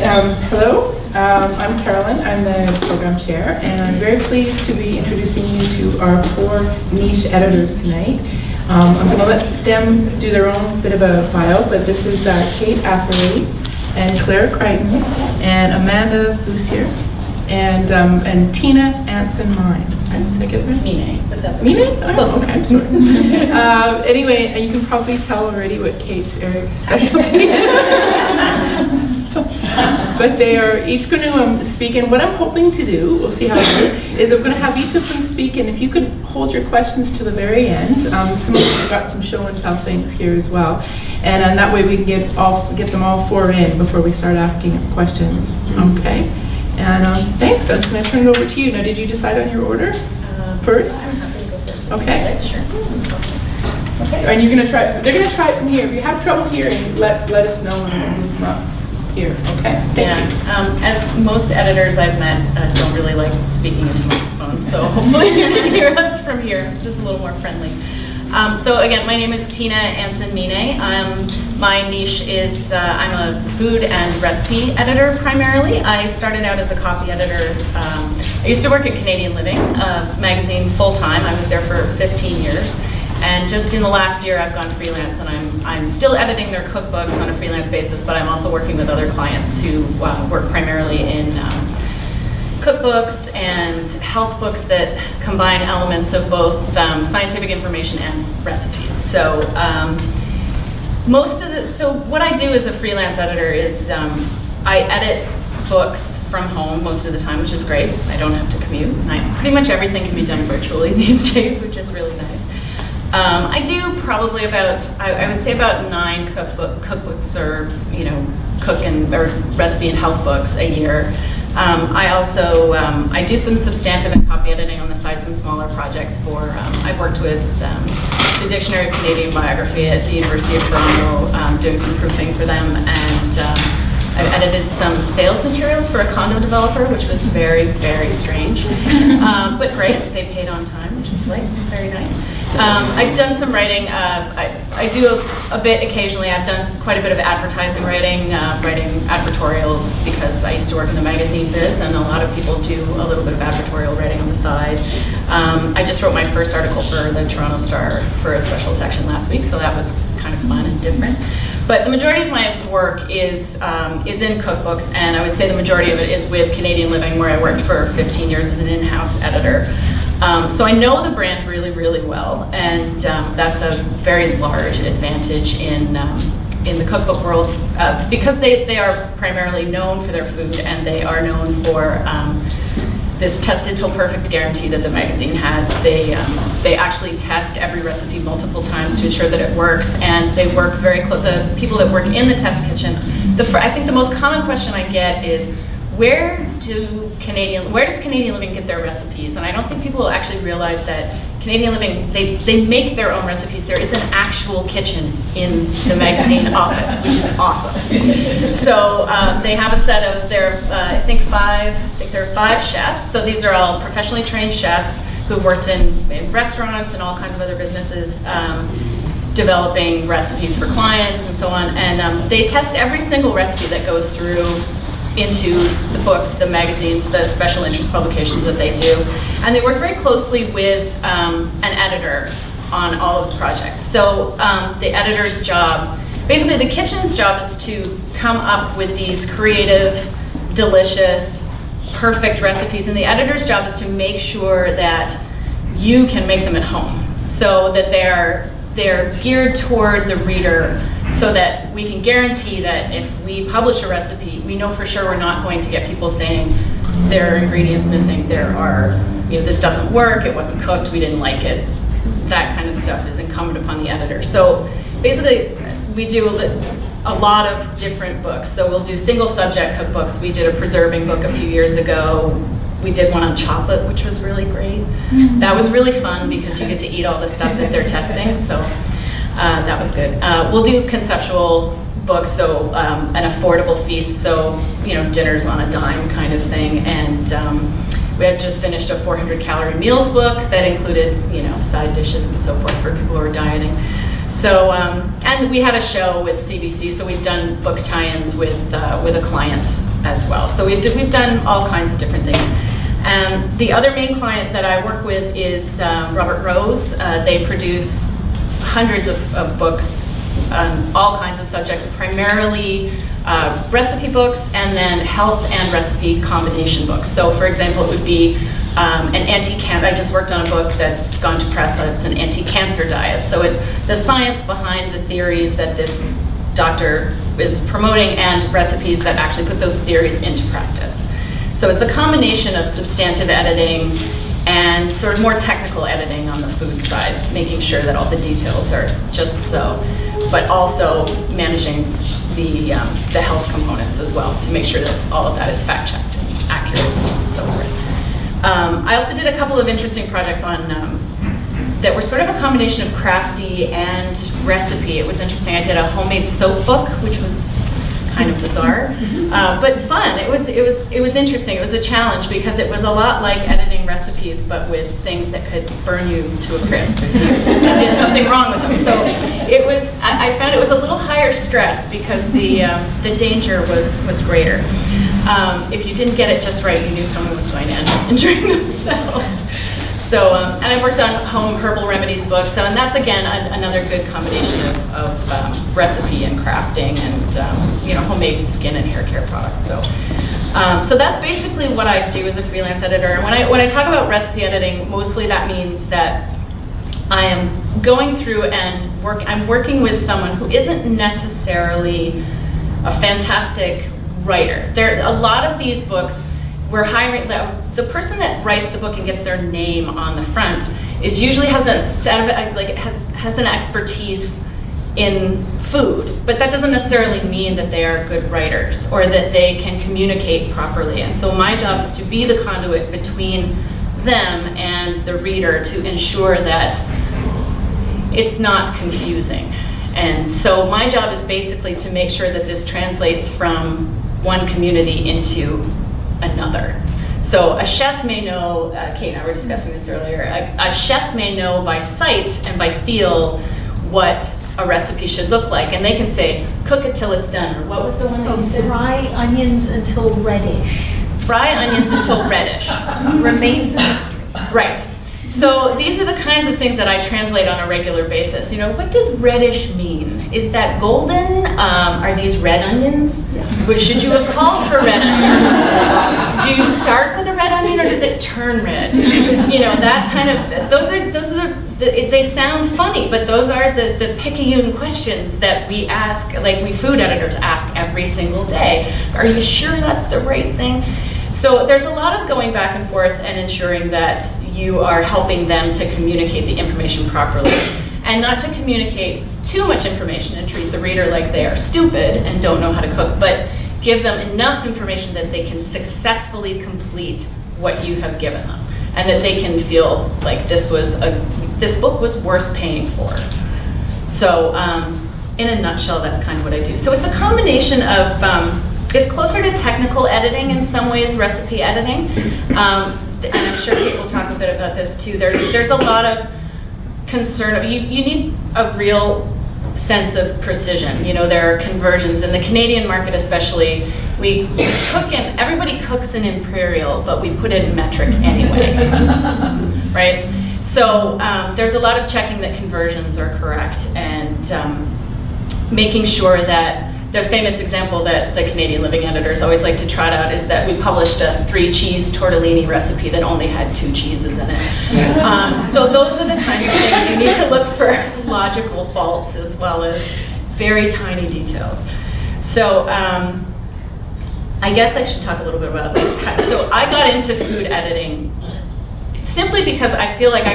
Hello, I'm Carolyn. I'm the program chair, and I'm very pleased to be introducing you to our 4 niche editors tonight. I'm going to let them do their own bit of a bio, but this is Kate Atherley and Claire Crighton and Amanda Lucier and Tina Anson Mine. Did I get it right? Mine, but that's okay. Mine? Oh, okay, I'm sorry. Anyway, you can probably tell already what Kate's area of specialty is. But they are each going to speak, and what I'm hoping to do, we'll see how it is I'm going to have each of them speak, and if you could hold your questions to the very end. Some of you have got some show and tell things here as well, and that way we can get them all 4 in before we start asking questions. Okay? And thanks. I'm going to turn it over to you. Now, did you decide on your order first? I'm happy to go first. Okay. Sure. Okay. And you're going to try. They're going to try it from here. If you have trouble hearing, let us know and we'll move them up here. Okay. Thank you. As most editors I've met don't really like speaking into microphones, so hopefully you can hear us from here, just a little more friendly. So again, my name is Tina Anson Mine. My niche is I'm a food and recipe editor primarily. I started out as a copy editor. I used to work at Canadian Living magazine full-time. I was there for 15 years. And just in the last year, I've gone freelance, and I'm still editing their cookbooks on a freelance basis, but I'm also working with other clients who work primarily in cookbooks and health books that combine elements of both scientific information and recipes. So what I do as a freelance editor is I edit books from home most of the time, which is great. I don't have to commute. Pretty much everything can be done virtually these days, which is really nice. I do probably I would say about 9 cookbooks or or recipe and health books a year. I also I do some substantive and copy editing on the side, some smaller projects for. I've worked with the Dictionary of Canadian Biography at the University of Toronto, doing some proofing for them, and I've edited some sales materials for a condo developer, which was very, very strange, but great. They paid on time, which was very nice. I've done some writing. I do a bit occasionally. I've done quite a bit of advertising writing, writing advertorials, because I used to work in the magazine biz, and a lot of people do a little bit of advertorial writing on the side. I just wrote my first article for the Toronto Star for a special section last week, so that was kind of fun and different. But the majority of my work is in cookbooks, and I would say the majority of it is with Canadian Living, where I worked for 15 years as an in-house editor. So I know the brand really, really well, and that's a very large advantage in the cookbook world, because they are primarily known for their food, and they are known for this tested till perfect guarantee that the magazine has. They actually test every recipe multiple times to ensure that it works, and they work very close. The people that work in the test kitchen, I think the most common question I get is, where does Canadian Living get their recipes? And I don't think people actually realize that Canadian Living, they make their own recipes. There is an actual kitchen in the magazine office, which is awesome. So they have a set of I think there are 5 chefs. So these are all professionally trained chefs who've worked in restaurants and all kinds of other businesses, developing recipes for clients and so on. And they test every single recipe that goes through into the books, the magazines, the special interest publications that they do. And they work very closely with an editor on all of the projects. So the editor's job, basically the kitchen's job, is to come up with these creative, delicious, perfect recipes, and the editor's job is to make sure that you can make them at home, so that they're geared toward the reader, so that we can guarantee that if we publish a recipe, we know for sure we're not going to get people saying there are ingredients missing, this doesn't work, it wasn't cooked, we didn't like it. That kind of stuff is incumbent upon the editor. So basically, we do a lot of different books. So we'll do single subject cookbooks. We did a preserving book a few years ago. We did one on chocolate, which was really great. Mm-hmm. That was really fun because you get to eat all the stuff that they're testing. So that was good. We'll do conceptual books, so an affordable feast, so dinners on a dime kind of thing. And we had just finished a 400-calorie meals book that included side dishes and so forth for people who are dieting. So, and we had a show with CBC, so we've done book tie-ins with a client as well. So we've done all kinds of different things. The other main client that I work with is Robert Rose. They produce hundreds of books on all kinds of subjects, primarily recipe books and then health and recipe combination books. So for example, it would be an anti-cancer. I just worked on a book that's gone to press. It's an anti-cancer diet. So it's the science behind the theories that this doctor is promoting and recipes that actually put those theories into practice. So it's a combination of substantive editing and sort of more technical editing on the food side, making sure that all the details are just so, but also managing the health components as well to make sure that all of that is fact-checked and accurate and so forth. I also did a couple of interesting projects on that were sort of a combination of crafty and recipe. It was interesting. I did a homemade soap book, which was kind of bizarre, but fun. It was interesting. It was a challenge because it was a lot like editing recipes, but with things that could burn you to a crisp if you did something wrong with them. So it was. I found it was a little higher stress because the danger was greater. If you didn't get it just right, you knew someone was going to end up injuring themselves. So, and I worked on home herbal remedies books. So, and that's again another good combination of recipe and crafting and homemade skin and hair care products. So, so that's basically what I do as a freelance editor. And when I talk about recipe editing, mostly that means that I am going through and I'm working with someone who isn't necessarily a fantastic writer. A lot of these books, we're hiring the person that writes the book and gets their name on the front is usually has a set of has an expertise in food, but that doesn't necessarily mean that they are good writers or that they can communicate properly. And so my job is to be the conduit between them and the reader to ensure that it's not confusing. And so my job is basically to make sure that this translates from one community into another. So a chef may know, Kate and I were discussing this earlier, a chef may know by sight and by feel what a recipe should look like, and they can say, cook it till it's done, or what was the one that you said? Fry onions until reddish. Fry onions until reddish. Remains a mystery. Right. So these are the kinds of things that I translate on a regular basis. What does reddish mean? Is that golden? Are these red onions? Yeah. But should you have called for red onions? Do you start with a red onion or does it turn red? That kind of, those are they sound funny, but those are the picayune questions that we ask, like we food editors ask every single day. Are you sure that's the right thing? So there's a lot of going back and forth and ensuring that you are helping them to communicate the information properly and not to communicate too much information and treat the reader like they are stupid and don't know how to cook, but give them enough information that they can successfully complete what you have given them and that they can feel like this book was worth paying for. So in a nutshell, that's kind of what I do. So it's a combination of it's closer to technical editing in some ways, recipe editing, and I'm sure Kate will talk a bit about this too. There's a lot of concern. You need a real sense of precision. There are conversions in the Canadian market, especially. Everybody cooks in imperial, but we put it in metric anyway, right? So there's a lot of checking that conversions are correct and making sure that. The famous example that the Canadian living editors always like to trot out is that we published a 3-cheese tortellini recipe that only had 2 cheeses in it. So those are the kinds of things you need to look for logical faults as well as very tiny details. So I guess I should talk a little bit about that. So I got into food editing simply because I feel like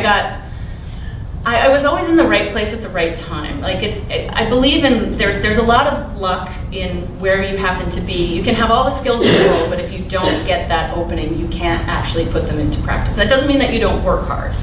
I was always in the right place at the right time. I believe in, there's a lot of luck in where you happen to be. You can have all the skills in the world, but if you don't get that opening, you can't actually put them into practice. And that doesn't mean that you don't work hard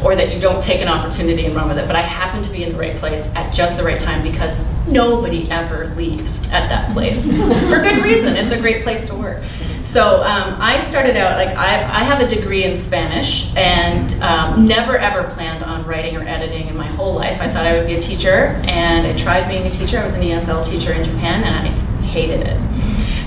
or that you don't take an opportunity and run with it, but I happen to be in the right place at just the right time because nobody ever leaves at that place. For good reason, it's a great place to work. So I started out, like I have a degree in Spanish and never ever planned on writing or editing in my whole life. I thought I would be a teacher, and I tried being a teacher. I was an ESL teacher in Japan, and I hated it.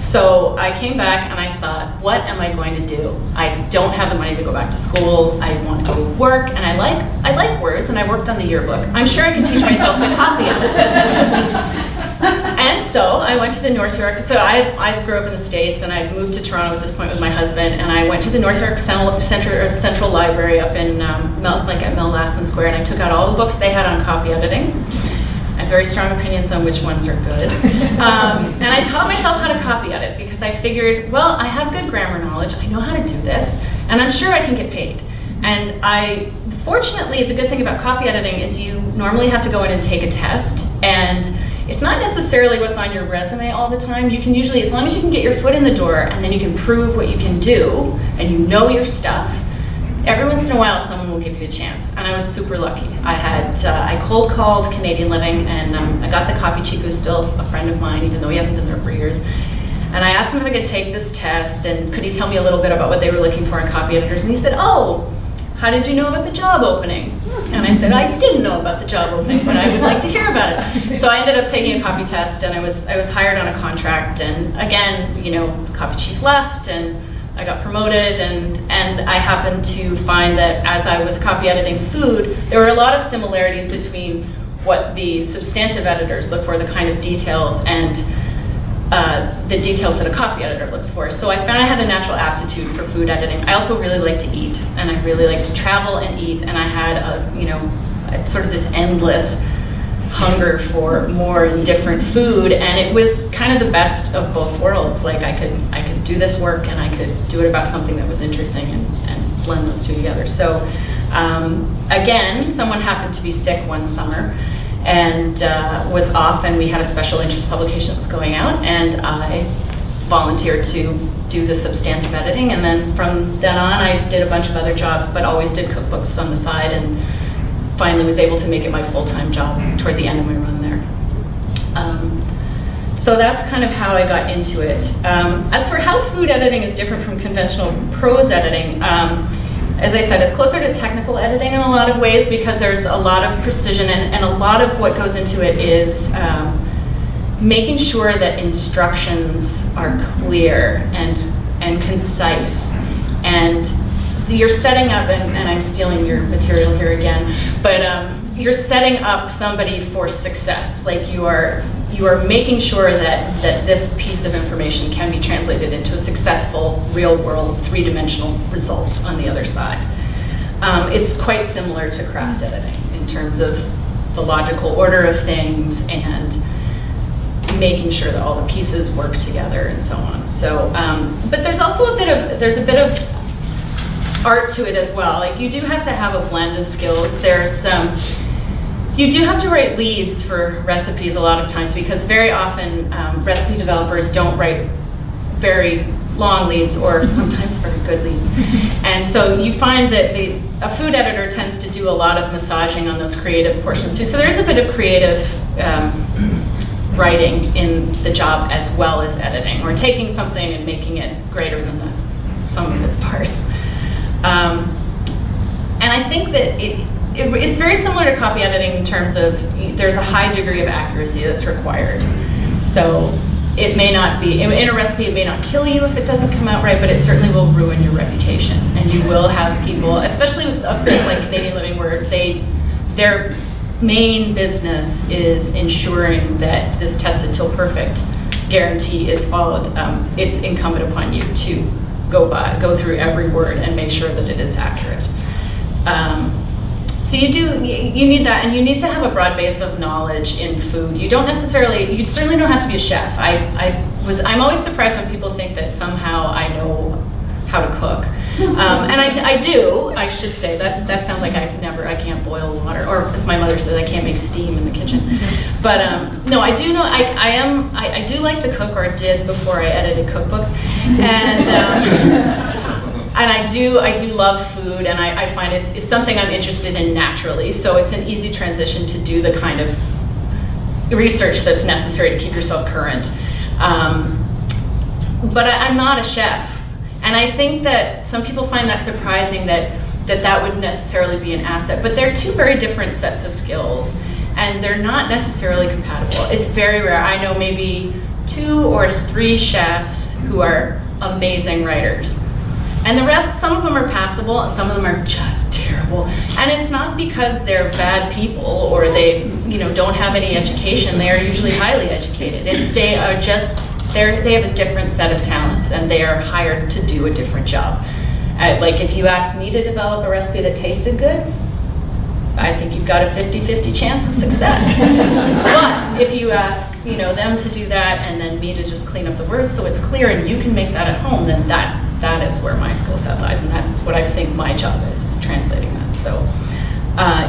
So I came back and I thought, what am I going to do? I don't have the money to go back to school. I want to go work, and I like words, and I worked on the yearbook. I'm sure I can teach myself to copy on it. And so I went to the North York, so I grew up in the States, and I moved to Toronto at this point with my husband, and I went to the North York Central Library up in at Mel Lastman Square, and I took out all the books they had on copy editing. I have very strong opinions on which ones are good. And I taught myself how to copy edit because I figured, well, I have good grammar knowledge, I know how to do this, and I'm sure I can get paid. And fortunately, the good thing about copy editing is you normally have to go in and take a test, and it's not necessarily what's on your resume all the time. You can usually, as long as you can get your foot in the door and then you can prove what you can do and you know your stuff, every once in a while someone will give you a chance. And I was super lucky. I cold called Canadian Living, and I got the copy chief, who's still a friend of mine, even though he hasn't been there for years. And I asked him if I could take this test, and could he tell me a little bit about what they were looking for in copy editors. And he said, oh, how did you know about the job opening? And I said, I didn't know about the job opening, but I would like to hear about it. So I ended up taking a copy test, and I was hired on a contract. And again, the copy chief left, and I got promoted, and I happened to find that as I was copy editing food, there were a lot of similarities between what the substantive editors look for, the kind of details, and the details that a copy editor looks for. So I found I had a natural aptitude for food editing. I also really like to eat, and I really like to travel and eat, and I had sort of this endless hunger for more and different food, and it was kind of the best of both worlds. Like I could do this work, and I could do it about something that was interesting, and blend those two together. So again, someone happened to be sick one summer and was off, and we had a special interest publication that was going out, and I volunteered to do the substantive editing, and then from then on I did a bunch of other jobs, but always did cookbooks on the side, and finally was able to make it my full-time job toward the end of my run there. So that's kind of how I got into it. As for how food editing is different from conventional prose editing, as I said, it's closer to technical editing in a lot of ways because there's a lot of precision, and a lot of what goes into it is making sure that instructions are clear and concise, and you're setting up, and I'm stealing your material here again, but you're setting up somebody for success. Like you are making sure that this piece of information can be translated into a successful, real-world, three-dimensional result on the other side. It's quite similar to craft editing in terms of the logical order of things and making sure that all the pieces work together and so on. So, but there's also a bit of art to it as well. Like you do have to have a blend of skills. You do have to write leads for recipes a lot of times because very often recipe developers don't write very long leads or sometimes very good leads. And so you find that a food editor tends to do a lot of massaging on those creative portions too. So there's a bit of creative writing in the job as well as editing, or taking something and making it greater than the sum of its parts. And I think that it's very similar to copy editing in terms of there's a high degree of accuracy that's required. So it may not be, in a recipe it may not kill you if it doesn't come out right, but it certainly will ruin your reputation. And you will have people, especially with a place like Canadian Living, where their main business is ensuring that this tested till perfect guarantee is followed. It's incumbent upon you to go through every word and make sure that it is accurate. So you need that, and you need to have a broad base of knowledge in food. You certainly don't have to be a chef. I'm always surprised when people think that somehow I know how to cook. And I do, I should say. That sounds like I can't boil water, or as my mother says, I can't make steam in the kitchen. But no, I do know, I do like to cook, or did before I edited cookbooks. And I do love food, and I find it's something I'm interested in naturally, so it's an easy transition to do the kind of research that's necessary to keep yourself current. but I'm not a chef. And I think that some people find that surprising that would necessarily be an asset, but they're two very different sets of skills, and they're not necessarily compatible. It's very rare. I know maybe 2 or 3 chefs who are amazing writers. And the rest, some of them are passable, and some of them are just terrible. And it's not because they're bad people or they, don't have any education. They are usually highly educated. They have a different set of talents, and they are hired to do a different job. Like if you asked me to develop a recipe that tasted good, I think you've got a 50-50 chance of success. But if you ask, them to do that and then me to just clean up the words so it's clear and you can make that at home, then that is where my skill set lies, and that's what I think my job is translating that. So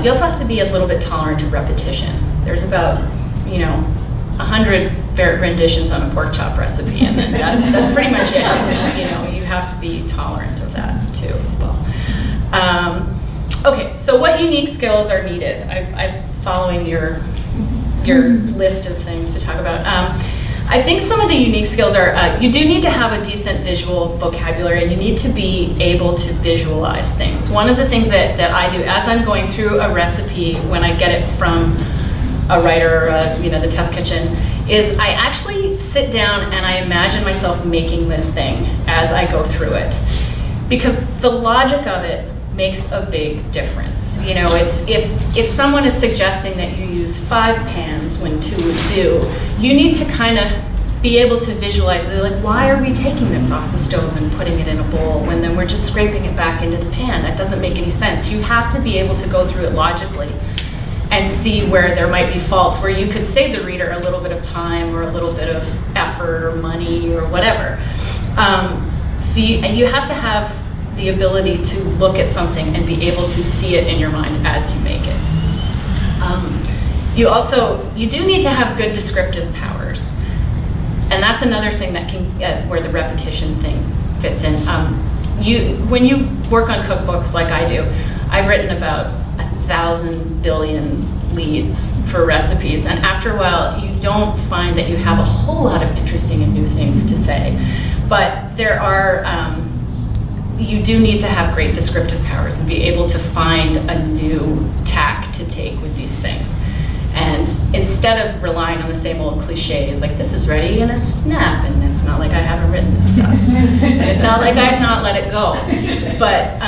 you also have to be a little bit tolerant of repetition. There's about, 100 renditions on a pork chop recipe, and then that's pretty much it. You have to be tolerant of that too as well. Okay, so what unique skills are needed? I'm following your list of things to talk about. I think some of the unique skills are, you do need to have a decent visual vocabulary, and you need to be able to visualize things. One of the things that I do as I'm going through a recipe, when I get it from a writer or the test kitchen, is I actually sit down and I imagine myself making this thing as I go through it. Because the logic of it makes a big difference. It's if someone is suggesting that you use 5 pans when 2 would do, you need to kind of be able to visualize it. Like, why are we taking this off the stove and putting it in a bowl when then we're just scraping it back into the pan? That doesn't make any sense. You have to be able to go through it logically and see where there might be faults, where you could save the reader a little bit of time or a little bit of effort or money or whatever. So you have to have the ability to look at something and be able to see it in your mind as you make it. You do need to have good descriptive powers. And that's another thing that can, where the repetition thing fits in. When you work on cookbooks like I do, I've written about 1,000 billion leads for recipes, and after a while you don't find that you have a whole lot of interesting and new things to say. But there are, you do need to have great descriptive powers and be able to find a new tack to take with these things. And instead of relying on the same old cliches, like this is ready in a snap, and it's not like I haven't written this stuff. And it's not like I've not let it go. But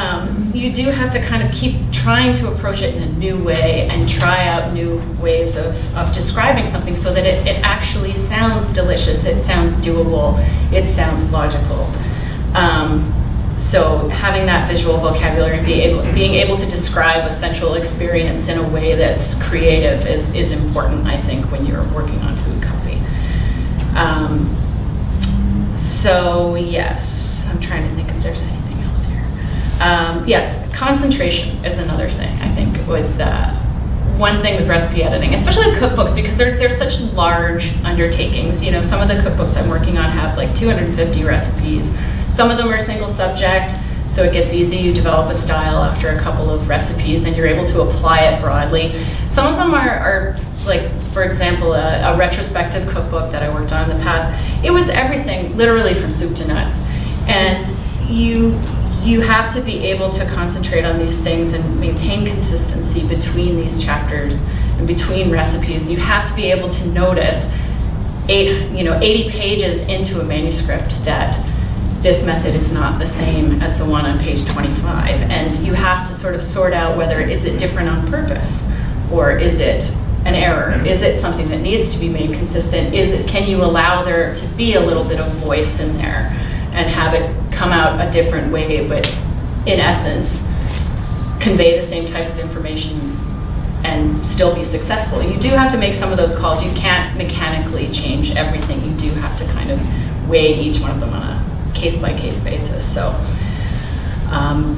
you do have to kind of keep trying to approach it in a new way and try out new ways of describing something so that it actually sounds delicious, it sounds doable, it sounds logical. So having that visual vocabulary and being able to describe a central experience in a way that's creative is important, I think, when you're working on food copy. So yes, I'm trying to think if there's anything else here. Yes, concentration is another thing, I think, with one thing with recipe editing, especially with cookbooks, because they're such large undertakings. Some of the cookbooks I'm working on have like 250 recipes. Some of them are single subject, so it gets easy. You develop a style after a couple of recipes and you're able to apply it broadly. Some of them are like, for example, a retrospective cookbook that I worked on in the past. It was everything, literally from soup to nuts. And you have to be able to concentrate on these things and maintain consistency between these chapters and between recipes. You have to be able to notice 80 pages into a manuscript that this method is not the same as the one on page 25. And you have to sort of sort out whether is it different on purpose, or is it an error? Is it something that needs to be made consistent? Can you allow there to be a little bit of voice in there and have it come out a different way, but in essence, convey the same type of information and still be successful? You do have to make some of those calls. You can't mechanically change everything. You do have to kind of weigh each one of them on a case-by-case basis. So,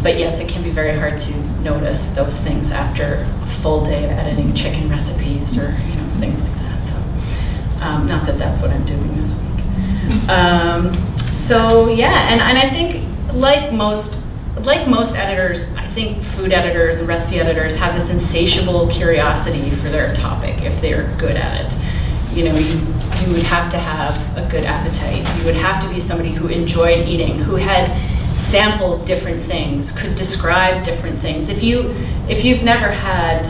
but yes, it can be very hard to notice those things after a full day of editing chicken recipes or things like that. So, not that that's what I'm doing this week. So yeah, and I think like most editors, I think food editors and recipe editors have this insatiable curiosity for their topic if they're good at it. you know, you would have to have a good appetite. You would have to be somebody who enjoyed eating, who had sampled different things, could describe different things. If you've never had,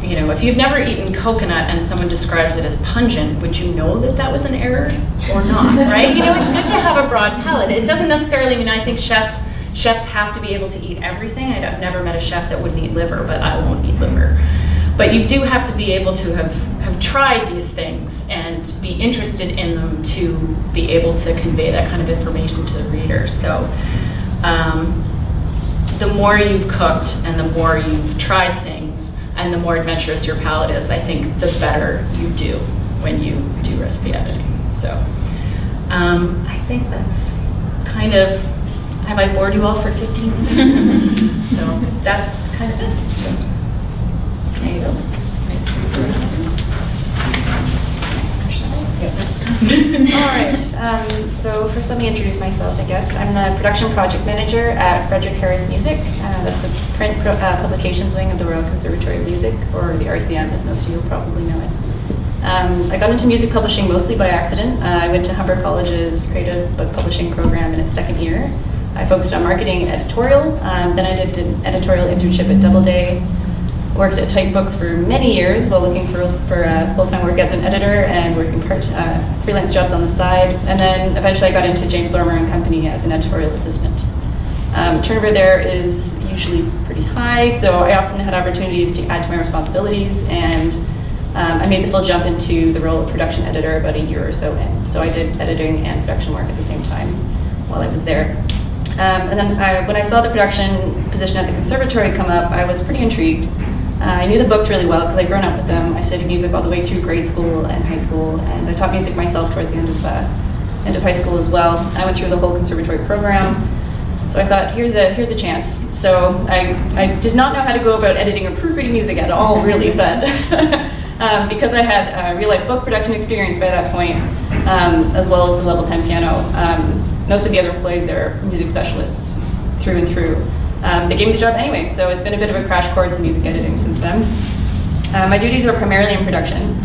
you know, if you've never eaten coconut and someone describes it as pungent, would you know that that was an error or not, right? You know, it's good to have a broad palate. It doesn't necessarily mean I think chefs have to be able to eat everything. I've never met a chef that wouldn't eat liver, but I won't eat liver. But you do have to be able to have tried these things and be interested in them to be able to convey that kind of information to the reader. So the more you've cooked and the more you've tried things and the more adventurous your palate is, I think the better you do when you do recipe editing. So I think that's kind of, have I bored you all for 15 minutes? So that's kind of it. So. There you go. All right, so first let me introduce myself, I guess. I'm the production project manager at Frederick Music. That's the print publications wing of the Royal Conservatory of Music, or the RCM, as most of you will probably know it. I got into music publishing mostly by accident. I went to Humber College's creative book publishing program in its second year. I focused on marketing and editorial. Then I did an editorial internship at Doubleday. Worked at Type Books for many years while looking for full-time work as an editor and working freelance jobs on the side. And then eventually I got into James Lorimer and Company as an editorial assistant. Turnover there is usually pretty high, so I often had opportunities to add to my responsibilities, and I made the full jump into the role of production editor about a year or so in. So I did editing and production work at the same time while I was there. And then when I saw the production position at the Conservatory come up, I was pretty intrigued. I knew the books really well because I'd grown up with them. I studied music all the way through grade school and high school, and I taught music myself towards the end of high school as well. I went through the whole Conservatory program, so I thought, here's a chance. So I did not know how to go about editing or proofreading music at all, really, but because I had real life book production experience by that point, as well as the level 10 piano, most of the other employees there are music specialists through and through. They gave me the job anyway, so it's been a bit of a crash course in music editing since then. My duties are primarily in production,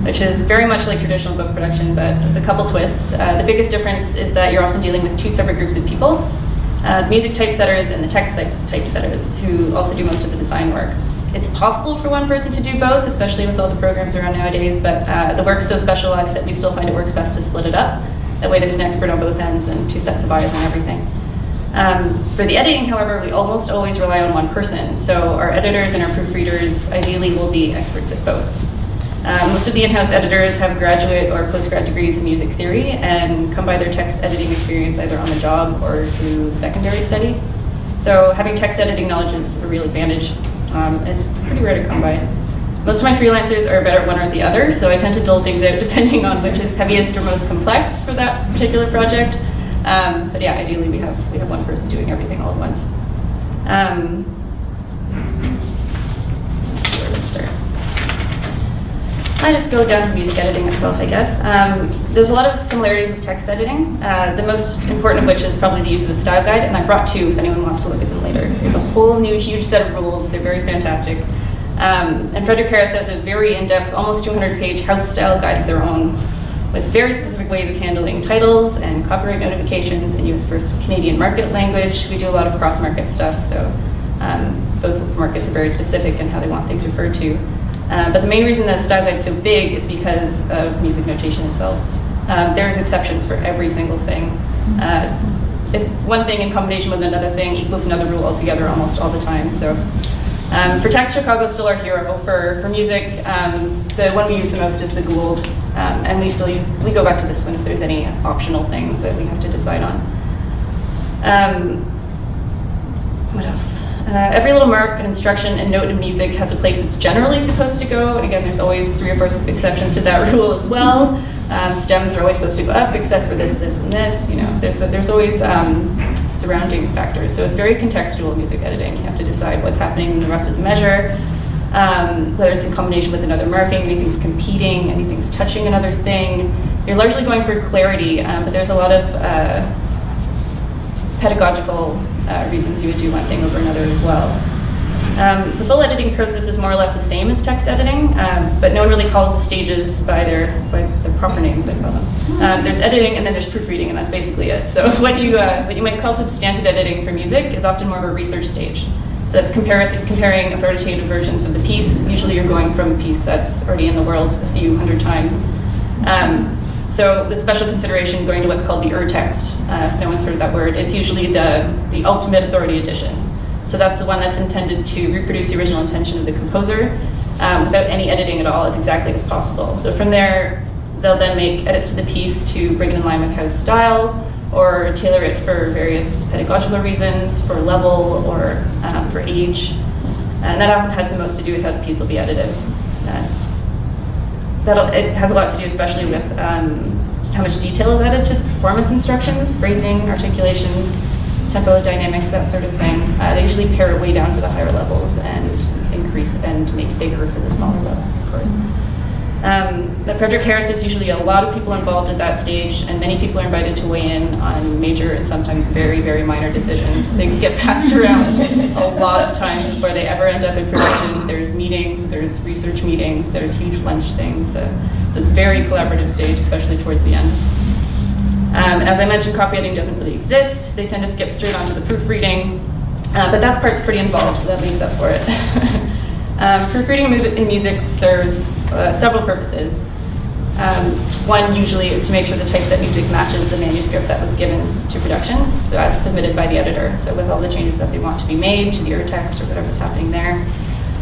which is very much like traditional book production, but with a couple twists. The biggest difference is that you're often dealing with two separate groups of people, the music typesetters and the text typesetters, who also do most of the design work. It's possible for one person to do both, especially with all the programs around nowadays, but the work's so specialized that we still find it works best to split it up. That way there's an expert on both ends and two sets of eyes on everything. For the editing, however, we almost always rely on one person. So our editors and our proofreaders ideally will be experts at both. Most of the in-house editors have graduate or postgrad degrees in music theory and come by their text editing experience either on the job or through secondary study. So having text editing knowledge is a real advantage. It's pretty rare to come by. Most of my freelancers are better at one or the other, so I tend to dole things out depending on which is heaviest or most complex for that particular project. But yeah, ideally we have one person doing everything all at once. Where to start? I just go down to music editing itself, I guess. There's a lot of similarities with text editing, the most important of which is probably the use of a style guide, and I brought two if anyone wants to look at them later. There's a whole new huge set of rules. They're very fantastic. And Frederick has a very in-depth, almost 200-page house style guide of their own, with very specific ways of handling titles and copyright notifications and US versus Canadian market language. We do a lot of cross-market stuff, so both markets are very specific in how they want things referred to. But the main reason the style guide is so big is because of music notation itself. There's exceptions for every single thing. If one thing in combination with another thing equals another rule altogether almost all the time. So for text, Chicago's still our hero. For music, the one we use the most is the Gould, and we go back to this one if there's any optional things that we have to decide on. What else? Every little mark and instruction and note in music has a place it's generally supposed to go, and again, there's always 3 or 4 exceptions to that rule as well. Stems are always supposed to go up, except for this, this, and this. You know, there's always surrounding factors. So it's very contextual music editing. You have to decide what's happening in the rest of the measure, whether it's in combination with another marking, anything's competing, anything's touching another thing. You're largely going for clarity, but there's a lot of pedagogical reasons you would do one thing over another as well. The full editing process is more or less the same as text editing, but no one really calls the stages by their proper names, I call them. There's editing and then there's proofreading, and that's basically it. So what you might call substantive editing for music is often more of a research stage. So that's comparing authoritative versions of the piece. Usually you're going from a piece that's already in the world a few hundred times. So the special consideration going to what's called the ur-text. If no one's heard of that word, it's usually the ultimate authority edition. So that's the one that's intended to reproduce the original intention of the composer without any editing at all, as exactly as possible. So from there, they'll then make edits to the piece to bring it in line with house style, or tailor it for various pedagogical reasons, for level, or for age. And that often has the most to do with how the piece will be edited. It has a lot to do especially with how much detail is added to the performance instructions, phrasing, articulation, tempo, dynamics, that sort of thing. They usually pare it way down for the higher levels and increase and make bigger for the smaller levels, of course. At Frederick Harris, there's usually a lot of people involved at that stage, and many people are invited to weigh in on major and sometimes very, very minor decisions. Things get passed around a lot of times before they ever end up in production. There's meetings, there's research meetings, there's huge lunch things. So it's a very collaborative stage, especially towards the end. And as I mentioned, copy editing doesn't really exist. They tend to skip straight onto the proofreading, but that part's pretty involved, so that makes up for it. Proofreading in music serves several purposes. One usually is to make sure the typeset music matches the manuscript that was given to production, so as submitted by the editor, so with all the changes that they want to be made to the ur-text or whatever's happening there.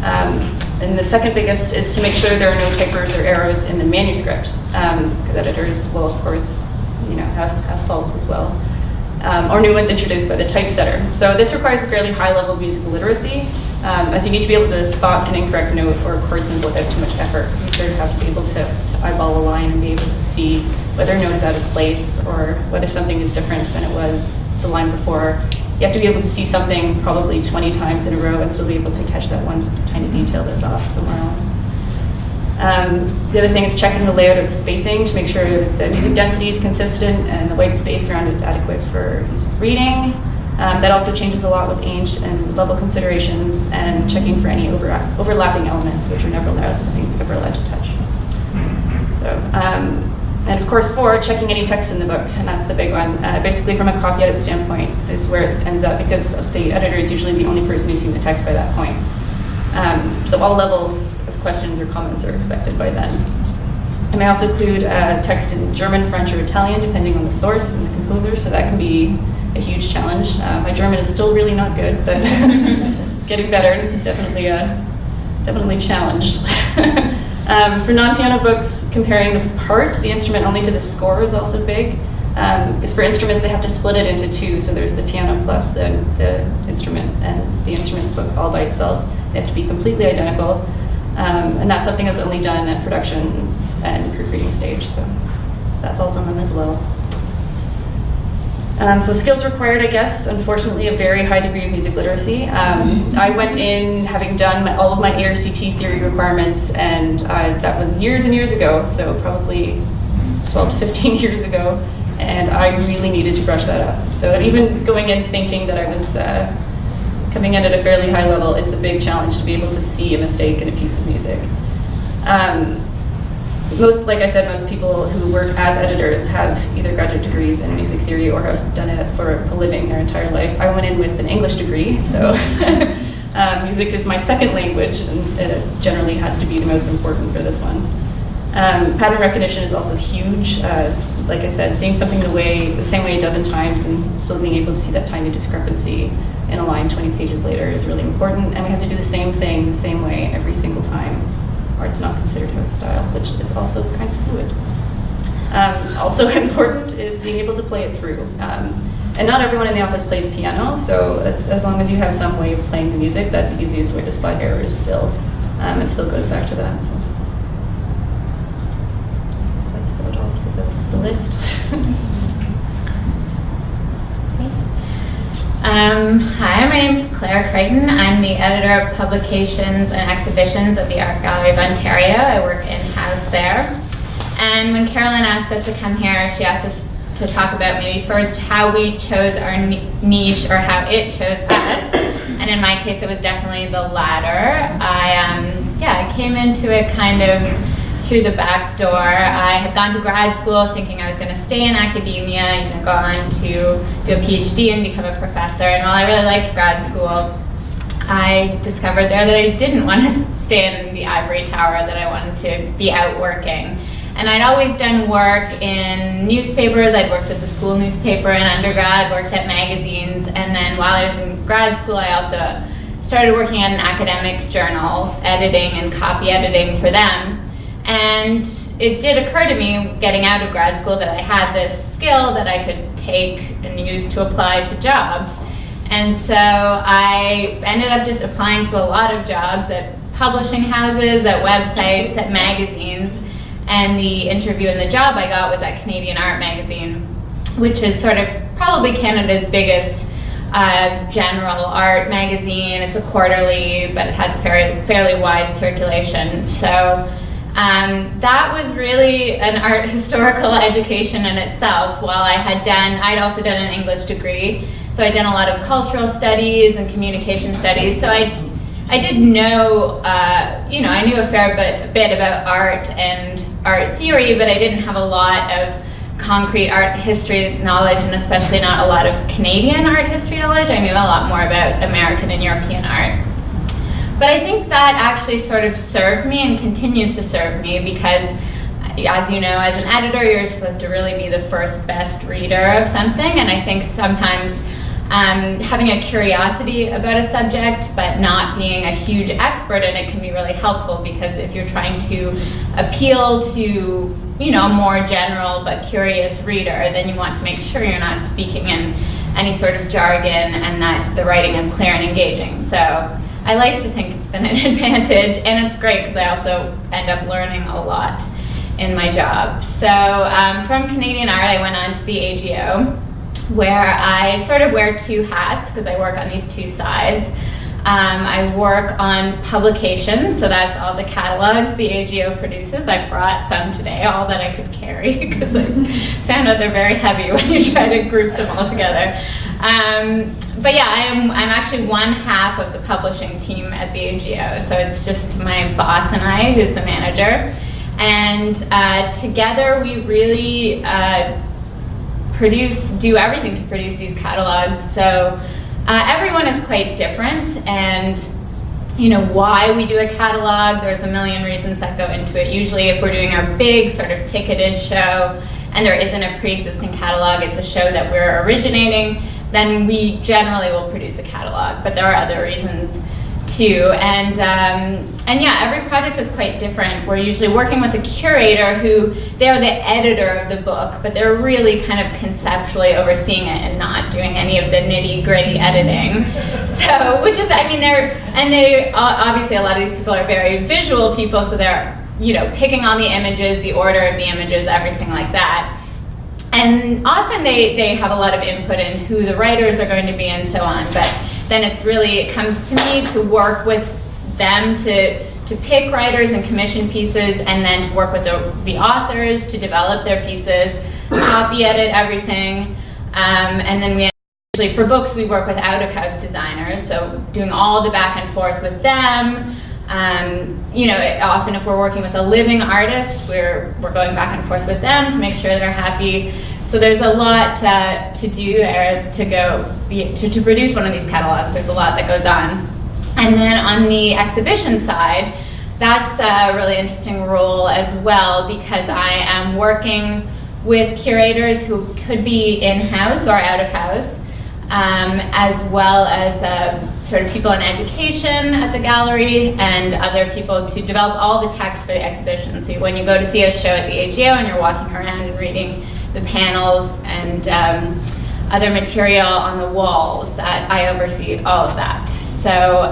And the second biggest is to make sure there are no typos or errors in the manuscript, because editors will, of course, have faults as well, or new ones introduced by the typesetter. So this requires a fairly high level of musical literacy, as you need to be able to spot an incorrect note or chord symbol without too much effort. You sort of have to be able to eyeball a line and be able to see whether a note is out of place or whether something is different than it was the line before. You have to be able to see something probably 20 times in a row and still be able to catch that one tiny detail that's off somewhere else. The other thing is checking the layout of the spacing to make sure the music density is consistent and the white space around it is adequate for music reading. That also changes a lot with age and level considerations, and checking for any overlapping elements, which are never allowed, nothing's ever allowed to touch. So, and of course 4, checking any text in the book, and that's the big one. Basically from a copy edit standpoint is where it ends up, because the editor is usually the only person who's seen the text by that point. So all levels of questions or comments are expected by then. I may also include text in German, French, or Italian, depending on the source and the composer, so that can be a huge challenge. My German is still really not good, but it's getting better, and it's definitely challenged. For non-piano books, comparing the instrument only to the score is also big. Because for instruments, they have to split it into 2, so there's the piano plus the instrument, and the instrument book all by itself. They have to be completely identical, and that's something that's only done at production and proofreading stage, so that falls on them as well. So skills required, I guess, unfortunately, a very high degree of music literacy. I went in having done all of my ARCT theory requirements, and that was years and years ago, so probably 12 to 15 years ago, and I really needed to brush that up. So even going in thinking that I was coming in at a fairly high level, it's a big challenge to be able to see a mistake in a piece of music. Like I said, most people who work as editors have either graduate degrees in music theory or have done it for a living their entire life. I went in with an English degree, so music is my second language, and it generally has to be the most important for this one. Pattern recognition is also huge. Like I said, seeing something the same way a dozen times and still being able to see that tiny discrepancy in a line 20 pages later is really important, and we have to do the same thing the same way every single time, or it's not considered house style, which is also kind of fluid. Also important is being able to play it through. And not everyone in the office plays piano, so as long as you have some way of playing the music, that's the easiest way to spot errors still. It still goes back to that. So. That's about all for the list. Hi, my name is Claire Crighton. I'm the editor of publications and exhibitions at the Art Gallery of Ontario. I work in-house there. And when Carolyn asked us to come here, she asked us to talk about maybe first how we chose our niche, or how it chose us. And in my case, it was definitely the latter. I came into it kind of through the back door. I had gone to grad school thinking I was going to stay in academia and go on to do a PhD and become a professor. And while I really liked grad school, I discovered there that I didn't want to stay in the ivory tower, that I wanted to be out working. And I'd always done work in newspapers. I'd worked at the school newspaper in undergrad, worked at magazines, and then while I was in grad school, I also started working at an academic journal, editing and copy editing for them. And it did occur to me, getting out of grad school, that I had this skill that I could take and use to apply to jobs. And so I ended up just applying to a lot of jobs at publishing houses, at websites, at magazines. And the interview and the job I got was at Canadian Art Magazine, which is sort of probably Canada's biggest general art magazine. It's a quarterly, but it has a fairly wide circulation. So that was really an art historical education in itself. While I'd also done an English degree, so I'd done a lot of cultural studies and communication studies. So I did know, I knew a fair bit about art and art theory, but I didn't have a lot of concrete art history knowledge, and especially not a lot of Canadian art history knowledge. I knew a lot more about American and European art. But I think that actually sort of served me and continues to serve me because, as you know, as an editor, you're supposed to really be the first best reader of something, and I think sometimes having a curiosity about a subject but not being a huge expert in it can be really helpful, because if you're trying to appeal to a more general but curious reader, then you want to make sure you're not speaking in any sort of jargon and that the writing is clear and engaging. So I like to think it's been an advantage, and it's great because I also end up learning a lot in my job. So from Canadian Art, I went on to the AGO, where I sort of wear two hats because I work on these two sides. I work on publications, so that's all the catalogs the AGO produces. I brought some today, all that I could carry, because I found out they're very heavy when you try to group them all together. But yeah, I'm actually one half of the publishing team at the AGO, so it's just my boss and I, who's the manager. And together we really do everything to produce these catalogs. So everyone is quite different, and why we do a catalog, there's a million reasons that go into it. Usually if we're doing our big sort of ticketed show and there isn't a pre-existing catalog, it's a show that we're originating, then we generally will produce a catalog, but there are other reasons too. And yeah, every project is quite different. We're usually working with a curator who, they're the editor of the book, but they're really kind of conceptually overseeing it and not doing any of the nitty-gritty editing. So, they obviously, a lot of these people are very visual people, so they're, picking on the images, the order of the images, everything like that. And often they have a lot of input in who the writers are going to be and so on, but then it comes to me to work with them to pick writers and commission pieces, and then to work with the authors to develop their pieces, copy edit everything, and then usually for books we work with out-of-house designers, so doing all the back and forth with them. Often if we're working with a living artist, we're going back and forth with them to make sure they're happy. So there's a lot to do there to produce one of these catalogs. There's a lot that goes on. And then on the exhibition side, that's a really interesting role as well, because I am working with curators who could be in-house or out-of-house, as well as sort of people in education at the gallery and other people to develop all the text for the exhibition. So when you go to see a show at the AGO and you're walking around and reading the panels and other material on the walls, that I oversee all of that. So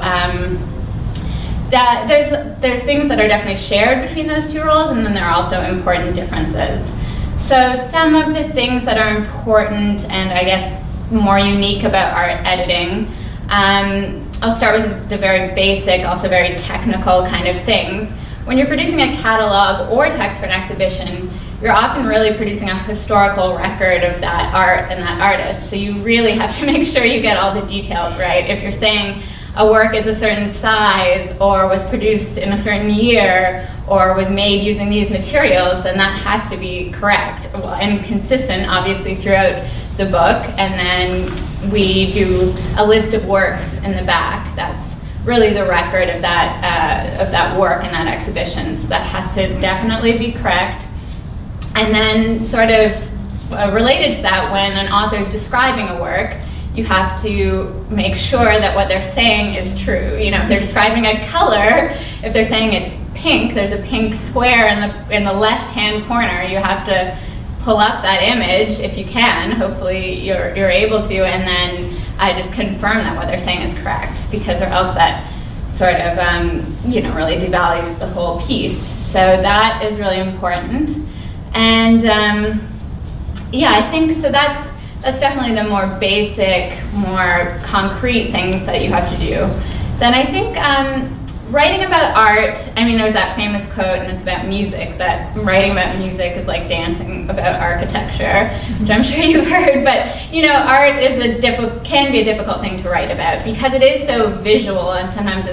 that there's things that are definitely shared between those two roles, and then there are also important differences. So some of the things that are important and I guess more unique about art editing, I'll start with the very basic, also very technical kind of things. When you're producing a catalog or text for an exhibition, you're often really producing a historical record of that art and that artist. So you really have to make sure you get all the details right. If you're saying a work is a certain size, or was produced in a certain year, or was made using these materials, then that has to be correct and consistent, obviously, throughout the book. And then we do a list of works in the back. That's really the record of that work and that exhibition. So that has to definitely be correct. And then sort of related to that, when an author is describing a work, you have to make sure that what they're saying is true. You know, if they're describing a color, if they're saying it's pink, there's a pink square in the left-hand corner. You have to pull up that image if you can. Hopefully you're able to, and then just confirm that what they're saying is correct, because or else that sort of really devalues the whole piece. So that is really important. And I think so. That's definitely the more basic, more concrete things that you have to do. Then I think writing about art, I mean, there's that famous quote, and it's about music, that writing about music is like dancing about architecture, which I'm sure you've heard, but you know, art is can be a difficult thing to write about because it is so visual, and sometimes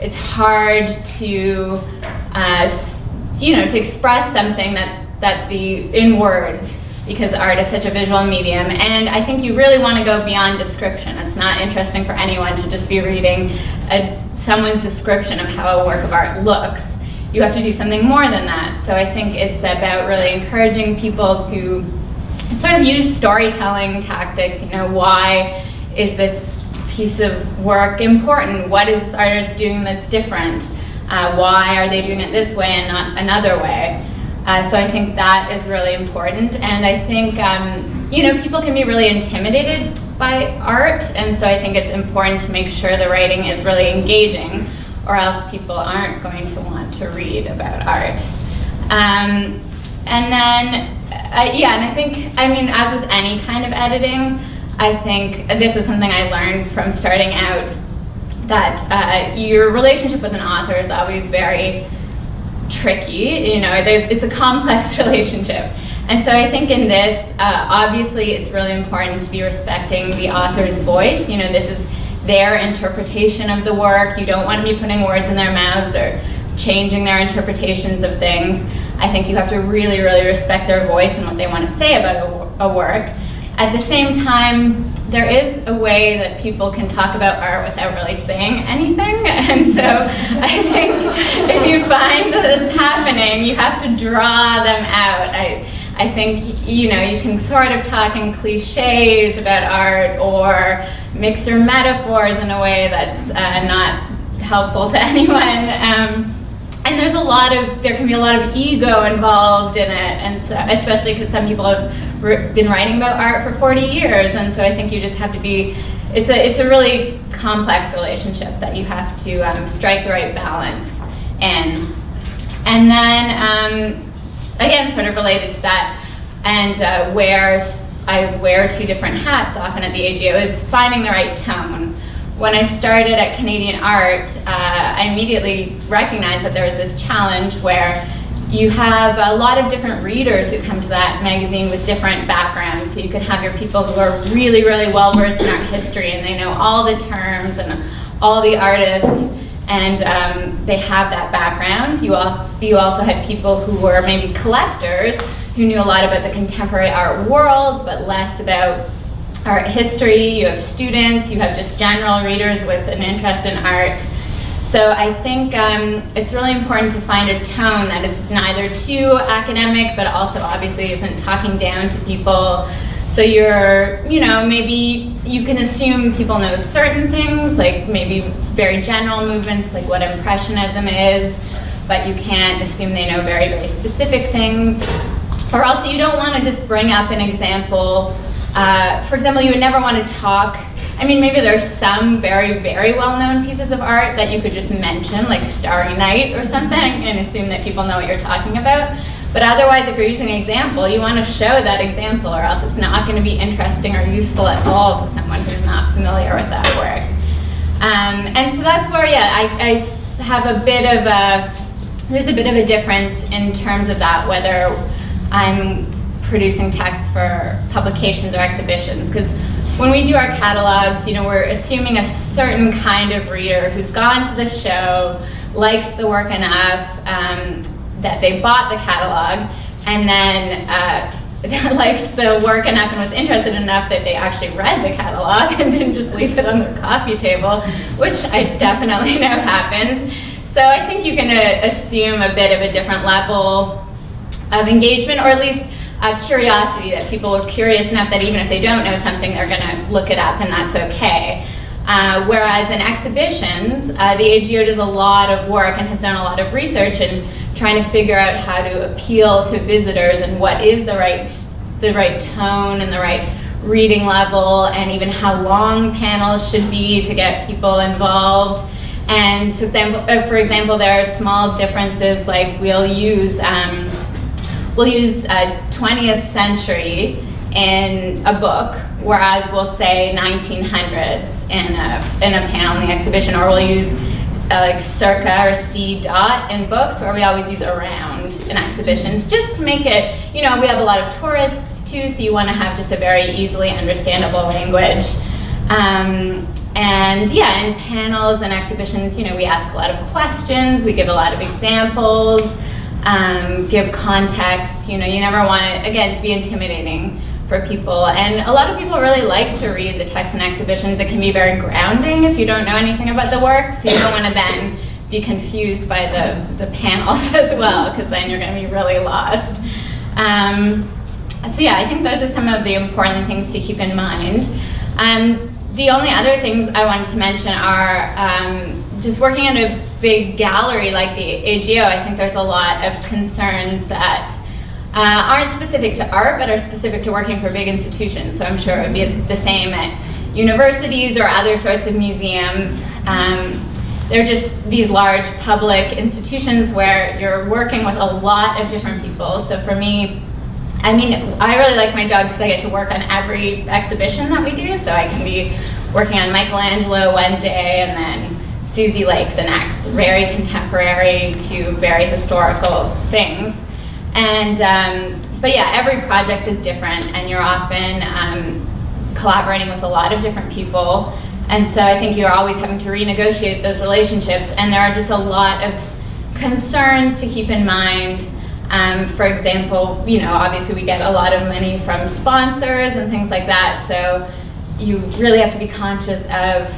it's hard to to express something in words, because art is such a visual medium. And I think you really want to go beyond description. It's not interesting for anyone to just be reading someone's description of how a work of art looks. You have to do something more than that. So I think it's about really encouraging people to sort of use storytelling tactics. You know, why is this piece of work important? What is this artist doing that's different? Why are they doing it this way and not another way? So I think that is really important, and I think people can be really intimidated by art, and so I think it's important to make sure the writing is really engaging, or else people aren't going to want to read about art. And I think, as with any kind of editing, I think this is something I learned from starting out, that your relationship with an author is always very tricky. It's a complex relationship. And so I think in this, obviously it's really important to be respecting the author's voice. This is their interpretation of the work. You don't want to be putting words in their mouths or changing their interpretations of things. I think you have to really, really respect their voice and what they want to say about a work. At the same time, there is a way that people can talk about art without really saying anything, and so I think if you find that this happening, you have to draw them out. I think you can sort of talk in cliches about art, or mix your metaphors in a way that's not helpful to anyone. And there can be a lot of ego involved in it, and so especially because some people have been writing about art for 40 years, and so I think you just have to be. It's a really complex relationship that you have to strike the right balance in. And then again, sort of related to that, and I wear two different hats often at the AGO, is finding the right tone. When I started at Canadian Art, I immediately recognized that there was this challenge where you have a lot of different readers who come to that magazine with different backgrounds. So you can have your people who are really, really well versed in art history, and they know all the terms and all the artists, and they have that background. You also had people who were maybe collectors who knew a lot about the contemporary art world, but less about art history. You have students, you have just general readers with an interest in art. So I think it's really important to find a tone that is neither too academic, but also obviously isn't talking down to people. So maybe you can assume people know certain things, like maybe very general movements, like what Impressionism is, but you can't assume they know very, very specific things. Or also you don't want to just bring up an example. For example, you would never want to talk. Maybe there's some very, very well-known pieces of art that you could just mention, like Starry Night or something, and assume that people know what you're talking about. But otherwise, if you're using an example, you want to show that example, or else it's not going to be interesting or useful at all to someone who's not familiar with that work. And so that's where, I have there's a bit of a difference in terms of that, whether I'm producing text for publications or exhibitions, because when we do our catalogs, we're assuming a certain kind of reader who's gone to the show, liked the work enough that they bought the catalog, and then liked the work enough and was interested enough that they actually read the catalog and didn't just leave it on their coffee table, which I definitely know happens. So I think you can assume a bit of a different level of engagement, or at least curiosity, that people are curious enough that even if they don't know something, they're going to look it up, and that's okay. Whereas in exhibitions, the AGO does a lot of work and has done a lot of research in trying to figure out how to appeal to visitors and what is the right tone and the right reading level, and even how long panels should be to get people involved. And so for example, there are small differences, like we'll use 20th century in a book, whereas we'll say 1900s in a panel in the exhibition, or we'll use like circa or C dot in books, where we always use around in exhibitions, just to make it, we have a lot of tourists too, so you want to have just a very easily understandable language. And yeah, in panels and exhibitions, we ask a lot of questions, we give a lot of examples, give context. You never want it, again, to be intimidating for people. And a lot of people really like to read the text in exhibitions. It can be very grounding if you don't know anything about the work, so you don't want to then be confused by the panels as well, because then you're going to be really lost. So yeah, I think those are some of the important things to keep in mind. The only other things I wanted to mention are just working in a big gallery like the AGO. I think there's a lot of concerns that aren't specific to art, but are specific to working for big institutions. So I'm sure it would be the same at universities or other sorts of museums. They're just these large public institutions where you're working with a lot of different people. So for me, I really like my job because I get to work on every exhibition that we do. So I can be working on Michelangelo one day and then Susie Lake the next, very contemporary to very historical things. And but yeah, every project is different, and you're often collaborating with a lot of different people. And so I think you're always having to renegotiate those relationships, and there are just a lot of concerns to keep in mind. For example, obviously we get a lot of money from sponsors and things like that, so you really have to be conscious of,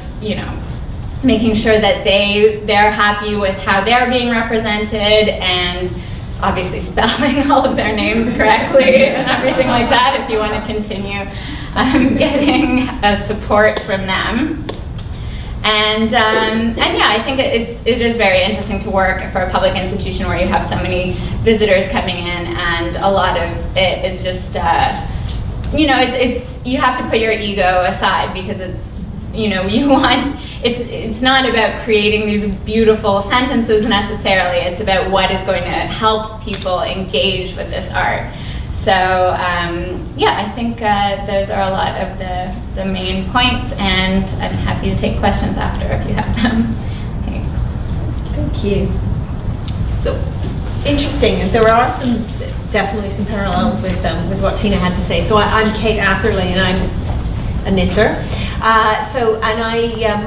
making sure that they're happy with how they're being represented, and obviously spelling all of their names correctly and everything like that if you want to continue getting support from them. And yeah, I think it is very interesting to work for a public institution where you have so many visitors coming in, and a lot of it is just, you have to put your ego aside, because it's not about creating these beautiful sentences necessarily, it's about what is going to help people engage with this art. So yeah, I think those are a lot of the main points, and I'm happy to take questions after if you have them. Thanks. Thank you. So interesting, and there are definitely some parallels with what Tina had to say. So I'm Kate Atherley, and I'm a knitter. My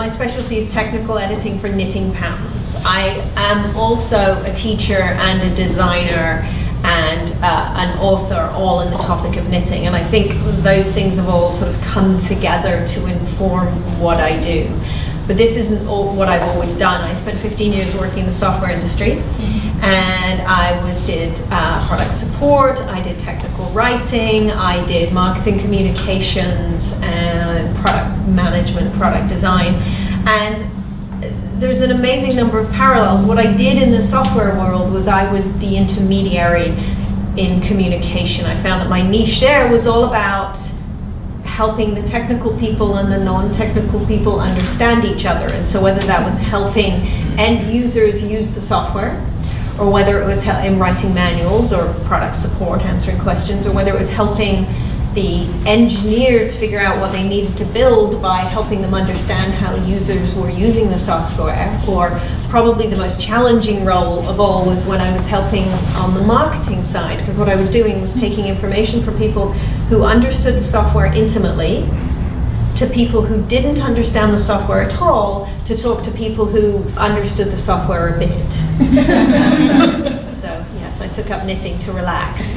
specialty is technical editing for knitting patterns. I am also a teacher and a designer and an author, all in the topic of knitting. And I think those things have all sort of come together to inform what I do. But this isn't what I've always done. I spent 15 years working in the software industry, and I did product support, I did technical writing, I did marketing communications and product management, product design. And there's an amazing number of parallels. What I did in the software world was I was the intermediary in communication. I found that my niche there was all about helping the technical people and the non-technical people understand each other. And so whether that was helping end users use the software, or whether it was in writing manuals or product support, answering questions, or whether it was helping the engineers figure out what they needed to build by helping them understand how users were using the software. Or probably the most challenging role of all was when I was helping on the marketing side, because what I was doing was taking information from people who understood the software intimately to people who didn't understand the software at all, to talk to people who understood the software a bit. So yes, I took up knitting to relax.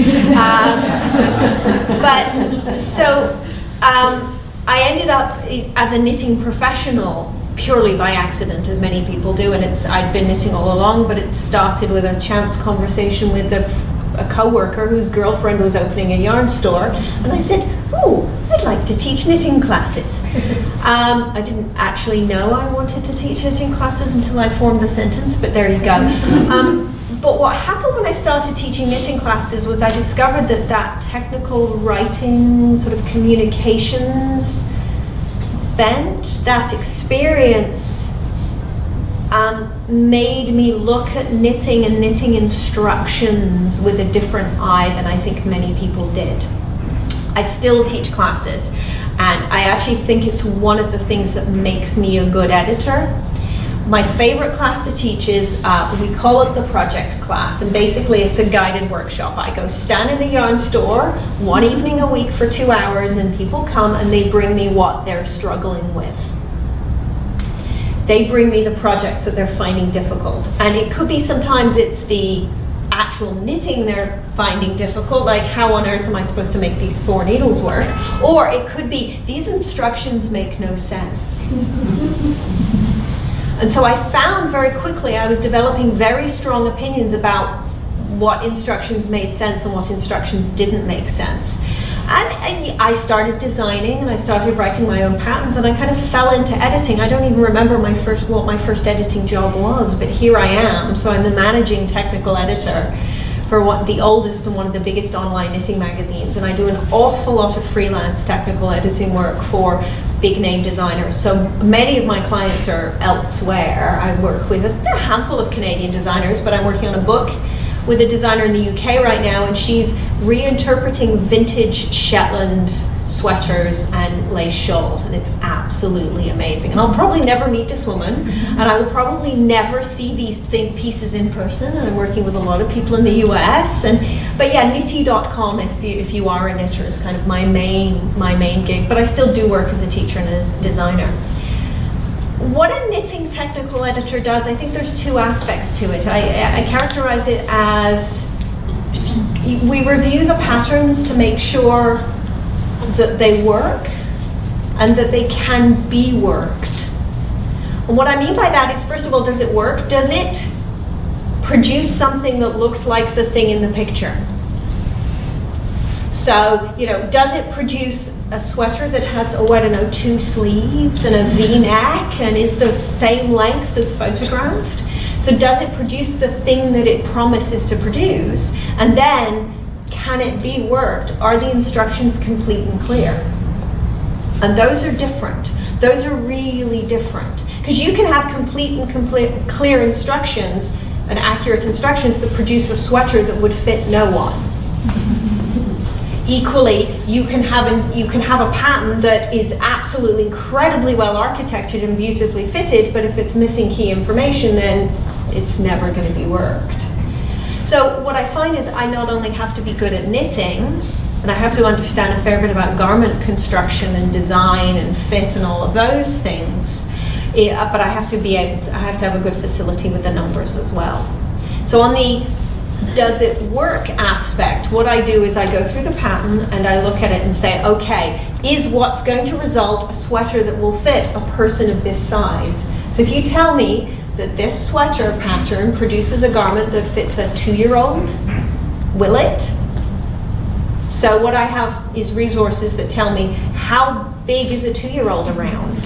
I ended up as a knitting professional purely by accident, as many people do, and I'd been knitting all along, but it started with a chance conversation with a co-worker whose girlfriend was opening a yarn store, and I said, "Ooh, I'd like to teach knitting classes." I didn't actually know I wanted to teach knitting classes until I formed the sentence, but there you go. But what happened when I started teaching knitting classes was I discovered that technical writing, sort of communications bent, that experience made me look at knitting and knitting instructions with a different eye than I think many people did. I still teach classes, and I actually think it's one of the things that makes me a good editor. My favorite class to teach is, we call it the project class, and basically it's a guided workshop. I go stand in a yarn store one evening a week for 2 hours, and people come and they bring me what they're struggling with. They bring me the projects that they're finding difficult, and it could be sometimes it's the actual knitting they're finding difficult, like how on earth am I supposed to make these 4 needles work? Or it could be these instructions make no sense. And so I found very quickly I was developing very strong opinions about what instructions made sense and what instructions didn't make sense. And I started designing, and I started writing my own patterns, and I kind of fell into editing. I don't even remember what my first editing job was, but here I am. So I'm the managing technical editor for the oldest and one of the biggest online knitting magazines, and I do an awful lot of freelance technical editing work for big name designers. So many of my clients are elsewhere. I work with a handful of Canadian designers, but I'm working on a book with a designer in the UK right now, and she's reinterpreting vintage Shetland sweaters and lace shawls, and it's absolutely amazing. And I'll probably never meet this woman, and I will probably never see these pieces in person, and I'm working with a lot of people in the US. But yeah, knitty.com if you are a knitter is kind of my main gig, but I still do work as a teacher and a designer. What a knitting technical editor does, I think there's 2 aspects to it. I characterize it as we review the patterns to make sure that they work and that they can be worked. And what I mean by that is, first of all, does it work? Does it produce something that looks like the thing in the picture? So, does it produce a sweater that has, 2 sleeves and a V-neck and is the same length as photographed? So does it produce the thing that it promises to produce? And then, can it be worked? Are the instructions complete and clear? And those are different. Those are really different. Because you can have complete and clear instructions and accurate instructions that produce a sweater that would fit no one. Equally, you can have a pattern that is absolutely incredibly well architected and beautifully fitted, but if it's missing key information, then it's never going to be worked. So what I find is I not only have to be good at knitting, and I have to understand a fair bit about garment construction and design and fit and all of those things, but I have to have a good facility with the numbers as well. So on the does it work aspect, what I do is I go through the pattern and I look at it and say, okay, is what's going to result a sweater that will fit a person of this size? So if you tell me that this sweater pattern produces a garment that fits a 2-year-old, will it? So what I have is resources that tell me how big is a 2-year-old around.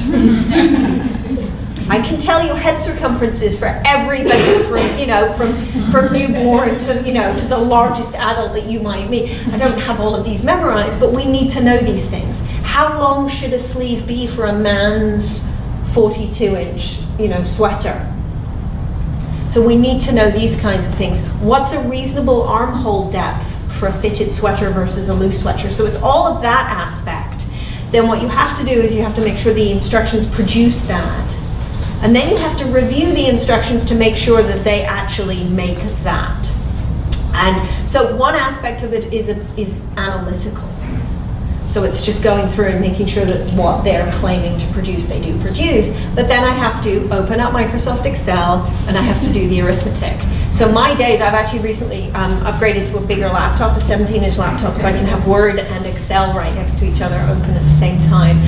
I can tell you head circumferences for everybody from newborn to the largest adult that you might meet. I don't have all of these memorized, but we need to know these things. How long should a sleeve be for a man's 42-inch, sweater? So we need to know these kinds of things. What's a reasonable armhole depth for a fitted sweater versus a loose sweater. So it's all of that aspect. Then what you have to do is you have to make sure the instructions produce that. And then you have to review the instructions to make sure that they actually make that. And so one aspect of it is analytical. So it's just going through and making sure that what they're claiming to produce, they do produce. But then I have to open up Microsoft Excel and I have to do the arithmetic. So my days, I've actually recently upgraded to a bigger laptop, a 17-inch laptop, so I can have Word and Excel right next to each other open at the same time.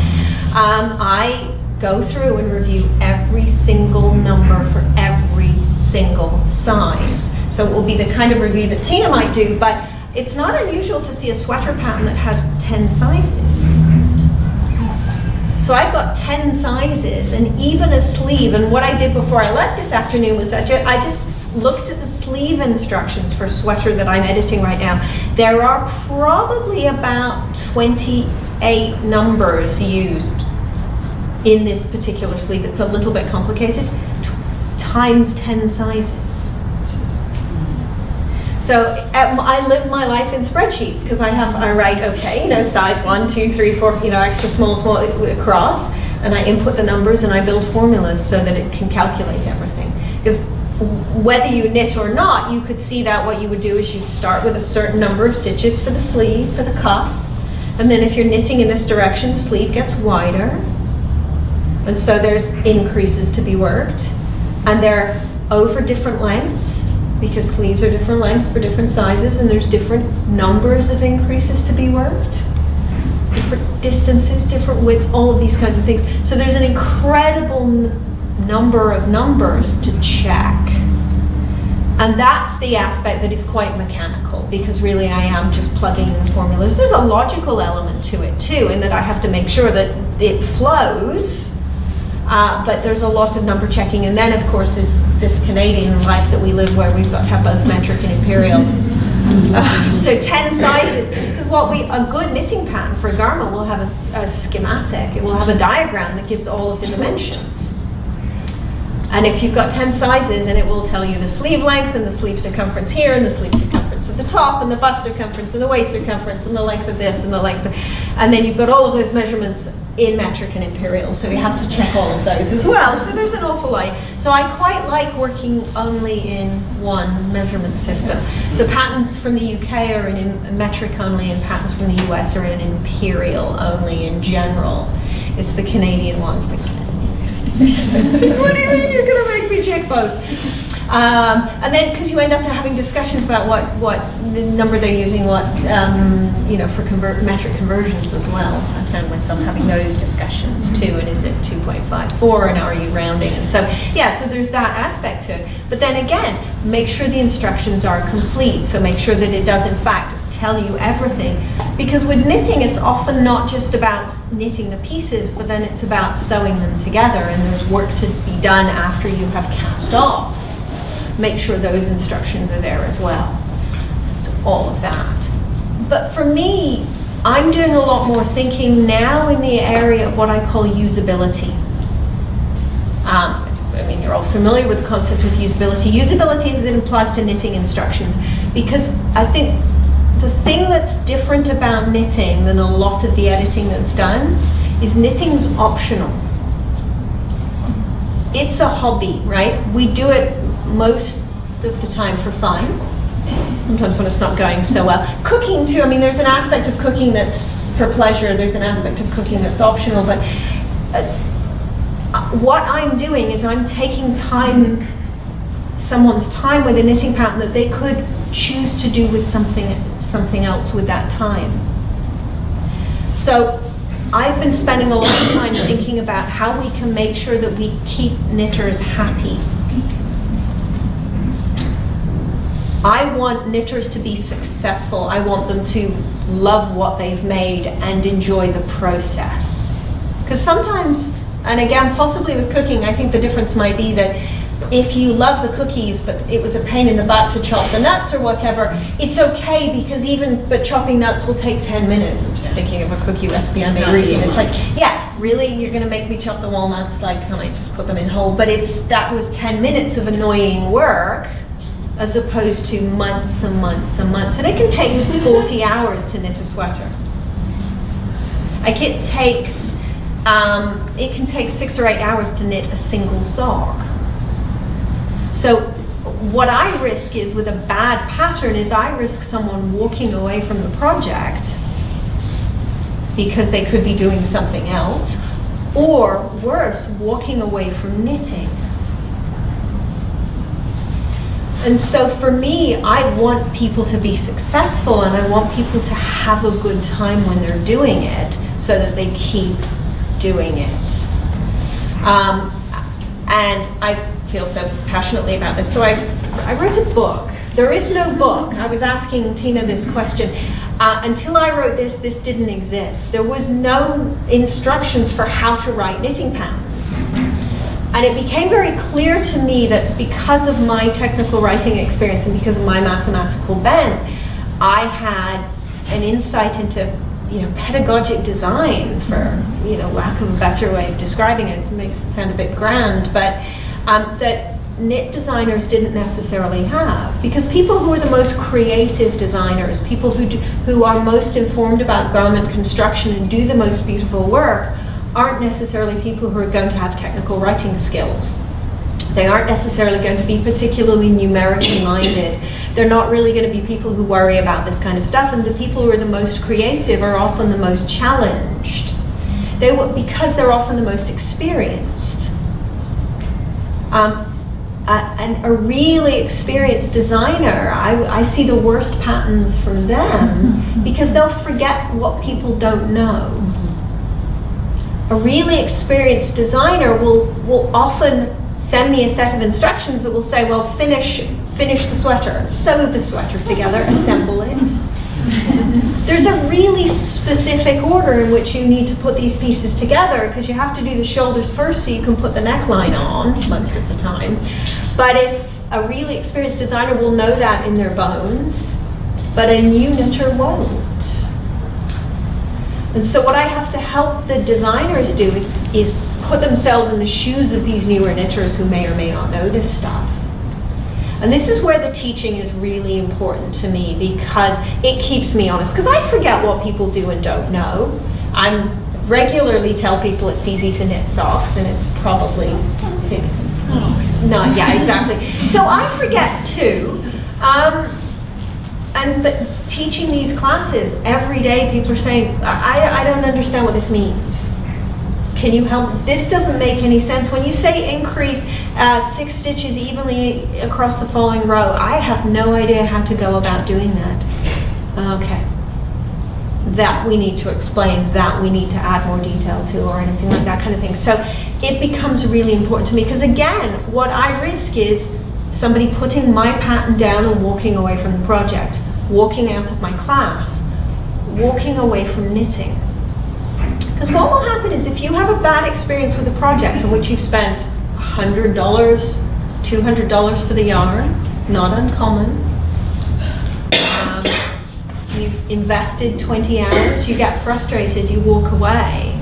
I go through and review every single number for every single size. So it will be the kind of review that Tina might do, but it's not unusual to see a sweater pattern that has 10 sizes. So I've got 10 sizes and even a sleeve. And what I did before I left this afternoon was that I just looked at the sleeve instructions for a sweater that I'm editing right now. There are probably about 28 numbers used in this particular sleeve. It's a little bit complicated, times 10 sizes. So I live my life in spreadsheets because I write, okay, size 1, 2, 3, 4, extra small across, and I input the numbers and I build formulas so that it can calculate everything. Because whether you knit or not, you could see that what you would do is you'd start with a certain number of stitches for the sleeve, for the cuff, and then if you're knitting in this direction, the sleeve gets wider, and so there's increases to be worked, and they're over different lengths, because sleeves are different lengths for different sizes, and there's different numbers of increases to be worked, different distances, different widths, all of these kinds of things. So there's an incredible number of numbers to check. And that's the aspect that is quite mechanical, because really I am just plugging in the formulas. There's a logical element to it too, in that I have to make sure that it flows. But there's a lot of number checking, and then of course this Canadian life that we live where we've got to have both metric and imperial. So 10 sizes, because a good knitting pattern for a garment will have a schematic. It will have a diagram that gives all of the dimensions. And if you've got 10 sizes, and it will tell you the sleeve length and the sleeve circumference here, and the sleeve circumference at the top, and the bust circumference, and the waist circumference, and the length of this, and the length of, and then you've got all of those measurements in metric and imperial, so you have to check all of those as well. So there's an awful lot. So I quite like working only in one measurement system. So patterns from the UK are in metric only, and patterns from the US are in imperial only in general. It's the Canadian ones that what do you mean you're going to make me check both? And then, because you end up having discussions about what the number they're using, for metric conversions as well. So I found myself having those discussions too. And is it 2.54? And are you rounding? And so, so there's that aspect to it. But then again, make sure the instructions are complete. So make sure that it does in fact tell you everything. Because with knitting, it's often not just about knitting the pieces, but then it's about sewing them together, and there's work to be done after you have cast off. Make sure those instructions are there as well. So all of that. But for me, I'm doing a lot more thinking now in the area of what I call usability. You're all familiar with the concept of usability. Usability as it applies to knitting instructions, because I think the thing that's different about knitting than a lot of the editing that's done is knitting's optional. It's a hobby, right? We do it most of the time for fun. Sometimes when it's not going so well. Cooking too, there's an aspect of cooking that's for pleasure, there's an aspect of cooking that's optional, but what I'm doing is I'm taking someone's time with a knitting pattern that they could choose to do with something else with that time. So I've been spending a lot of time thinking about how we can make sure that we keep knitters happy. I want knitters to be successful. I want them to love what they've made and enjoy the process. Because sometimes, and again, possibly with cooking, I think the difference might be that if you love the cookies, but it was a pain in the butt to chop the nuts or whatever, it's okay, because but chopping nuts will take 10 minutes. I'm just thinking of a cookie recipe I made recently. It's like, really, you're going to make me chop the walnuts? Can I just put them in whole? But that was 10 minutes of annoying work as opposed to months and months and months. And it can take 40 hours to knit a sweater. Like it can take 6 or 8 hours to knit a single sock. So what I risk is, with a bad pattern, is I risk someone walking away from the project because they could be doing something else, or worse, walking away from knitting. And so for me, I want people to be successful, and I want people to have a good time when they're doing it so that they keep doing it. And I feel so passionately about this. So I wrote a book. There is no book. I was asking Tina this question. Until I wrote this didn't exist. There was no instructions for how to write knitting patterns. And it became very clear to me that because of my technical writing experience and because of my mathematical bent, I had an insight into, pedagogic design, for, lack of a better way of describing it. It makes it sound a bit grand, but that knit designers didn't necessarily have. Because people who are the most creative designers, people who are most informed about garment construction and do the most beautiful work, aren't necessarily people who are going to have technical writing skills. They aren't necessarily going to be particularly numerically minded. They're not really going to be people who worry about this kind of stuff. And the people who are the most creative are often the most challenged. Because they're often the most experienced. And a really experienced designer, I see the worst patterns from them because they'll forget what people don't know. A really experienced designer will often send me a set of instructions that will say, well, finish the sweater, sew the sweater together, assemble it. There's a really specific order in which you need to put these pieces together, because you have to do the shoulders first so you can put the neckline on most of the time. But if a really experienced designer will know that in their bones, but a new knitter won't. And so what I have to help the designers do is put themselves in the shoes of these newer knitters who may or may not know this stuff. And this is where the teaching is really important to me, because it keeps me honest. Because I forget what people do and don't know. I regularly tell people it's easy to knit socks, and it's probably not. Yeah, exactly. So I forget too. But teaching these classes every day, people are saying, I don't understand what this means. Can you help? This doesn't make any sense. When you say increase 6 stitches evenly across the following row, I have no idea how to go about doing that. Okay. That we need to explain, that we need to add more detail to, or anything like that kind of thing. So it becomes really important to me, because again, what I risk is somebody putting my pattern down and walking away from the project, walking out of my class, walking away from knitting. Because what will happen is, if you have a bad experience with a project in which you've spent $100, $200 for the yarn, not uncommon, you've invested 20 hours, you get frustrated, you walk away.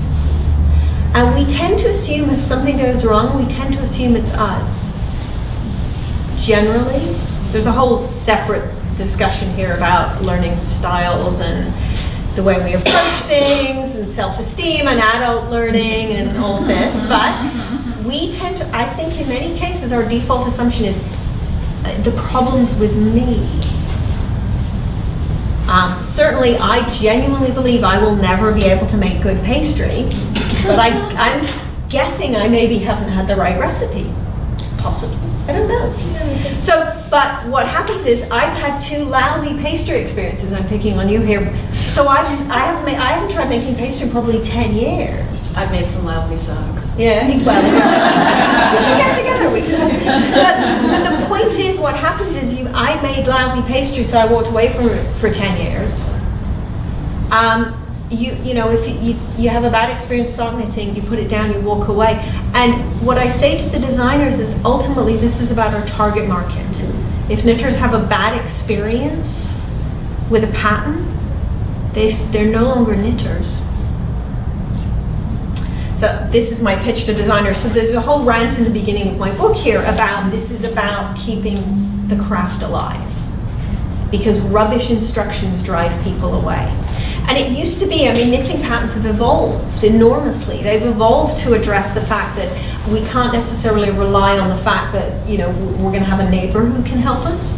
And we tend to assume if something goes wrong, we tend to assume it's us. Generally, there's a whole separate discussion here about learning styles and the way we approach things and self-esteem and adult learning and all this, but we tend to, I think in many cases, our default assumption is the problem's with me. Certainly, I genuinely believe I will never be able to make good pastry, but I'm guessing I maybe haven't had the right recipe. Possibly. I don't know. So, but what happens is I've had 2 lousy pastry experiences. I'm picking on you here. So I haven't tried making pastry in probably 10 years. I've made some lousy socks. Yeah, we should get together. But the point is, what happens is I made lousy pastry, so I walked away from it for 10 years. If you have a bad experience sock knitting, you put it down, you walk away. And what I say to the designers is, ultimately, this is about our target market. If knitters have a bad experience with a pattern, they're no longer knitters. So this is my pitch to designers. So there's a whole rant in the beginning of my book here about this is about keeping the craft alive, because rubbish instructions drive people away. And it used to be, I mean, knitting patterns have evolved enormously. They've evolved to address the fact that we can't necessarily rely on the fact that, you know, we're going to have a neighbor who can help us.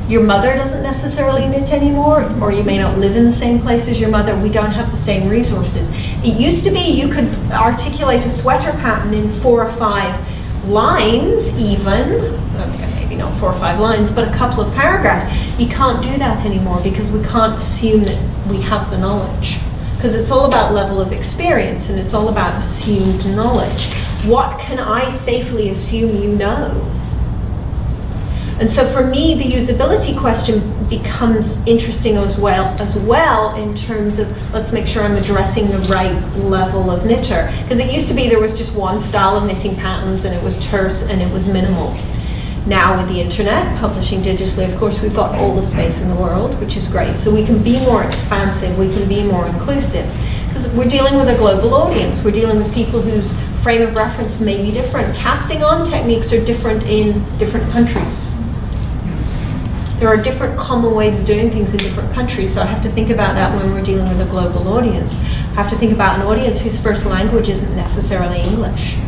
Your mother doesn't necessarily knit anymore, or you may not live in the same place as your mother. We don't have the same resources. It used to be you could articulate a sweater pattern in 4 or 5 lines even. Okay, maybe not 4 or 5 lines, but a couple of paragraphs. You can't do that anymore because we can't assume that we have the knowledge. Because it's all about level of experience and it's all about assumed knowledge. What can I safely assume you know? And so for me, the usability question becomes interesting as well in terms of, let's make sure I'm addressing the right level of knitter. Because it used to be there was just one style of knitting patterns and it was terse and it was minimal. Now with the internet, publishing digitally, of course, we've got all the space in the world, which is great. So we can be more expansive, we can be more inclusive. Because we're dealing with a global audience. We're dealing with people whose frame of reference may be different. Casting on techniques are different in different countries. There are different common ways of doing things in different countries, so I have to think about that when we're dealing with a global audience. I have to think about an audience whose first language isn't necessarily English.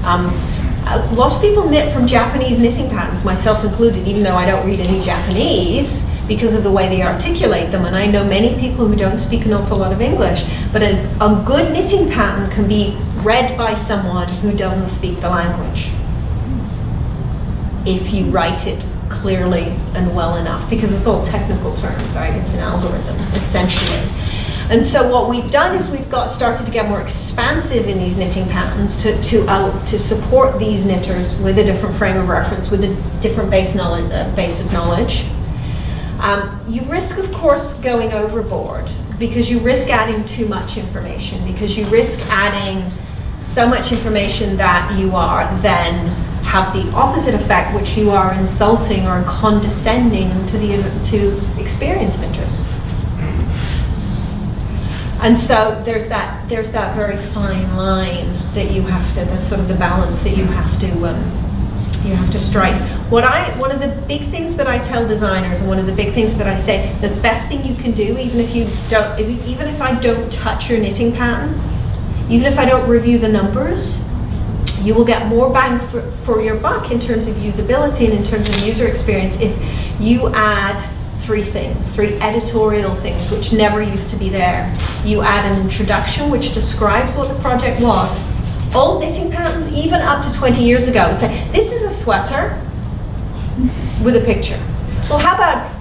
A lot of people knit from Japanese knitting patterns, myself included, even though I don't read any Japanese, because of the way they articulate them. And I know many people who don't speak an awful lot of English, but a good knitting pattern can be read by someone who doesn't speak the language, if you write it clearly and well enough, because it's all technical terms, right? It's an algorithm, essentially. And so what we've done is we've started to get more expansive in these knitting patterns to support these knitters with a different frame of reference, with a different base of knowledge. You risk, of course, going overboard, because you risk adding too much information, because you risk adding so much information that you are then have the opposite effect, which you are insulting or condescending to experienced knitters. And so there's that very fine line that you have to, that's sort of the balance that you have to strike. One of the big things that I tell designers, and one of the big things that I say, the best thing you can do, even if I don't touch your knitting pattern, even if I don't review the numbers, you will get more bang for your buck in terms of usability and in terms of user experience if you add 3 things, 3 editorial things, which never used to be there. You add an introduction which describes what the project was. Old knitting patterns, even up to 20 years ago, would say, this is a sweater with a picture. Well, how about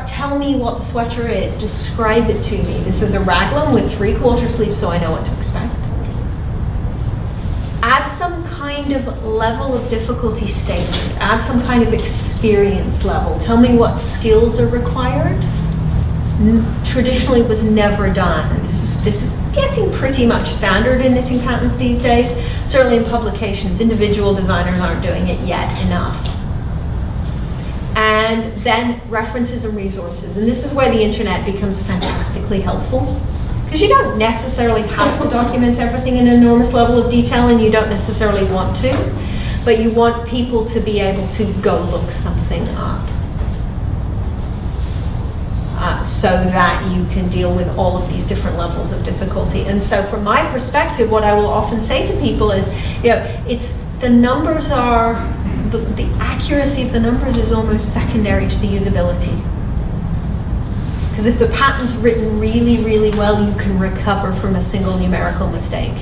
tell me what the sweater is, describe it to me. This is a raglan with 3/4 sleeves, so I know what to expect. Add some kind of level of difficulty statement. Add some kind of experience level. Tell me what skills are required. Traditionally was never done. This is getting pretty much standard in knitting patterns these days. Certainly in publications, individual designers aren't doing it yet enough. And then references and resources. And this is where the internet becomes fantastically helpful. Because you don't necessarily have to document everything in an enormous level of detail, and you don't necessarily want to, but you want people to be able to go look something up so that you can deal with all of these different levels of difficulty. And so from my perspective, what I will often say to people is, it's the numbers are, the accuracy of the numbers is almost secondary to the usability. Because if the pattern's written really, really well, you can recover from a single numerical mistake.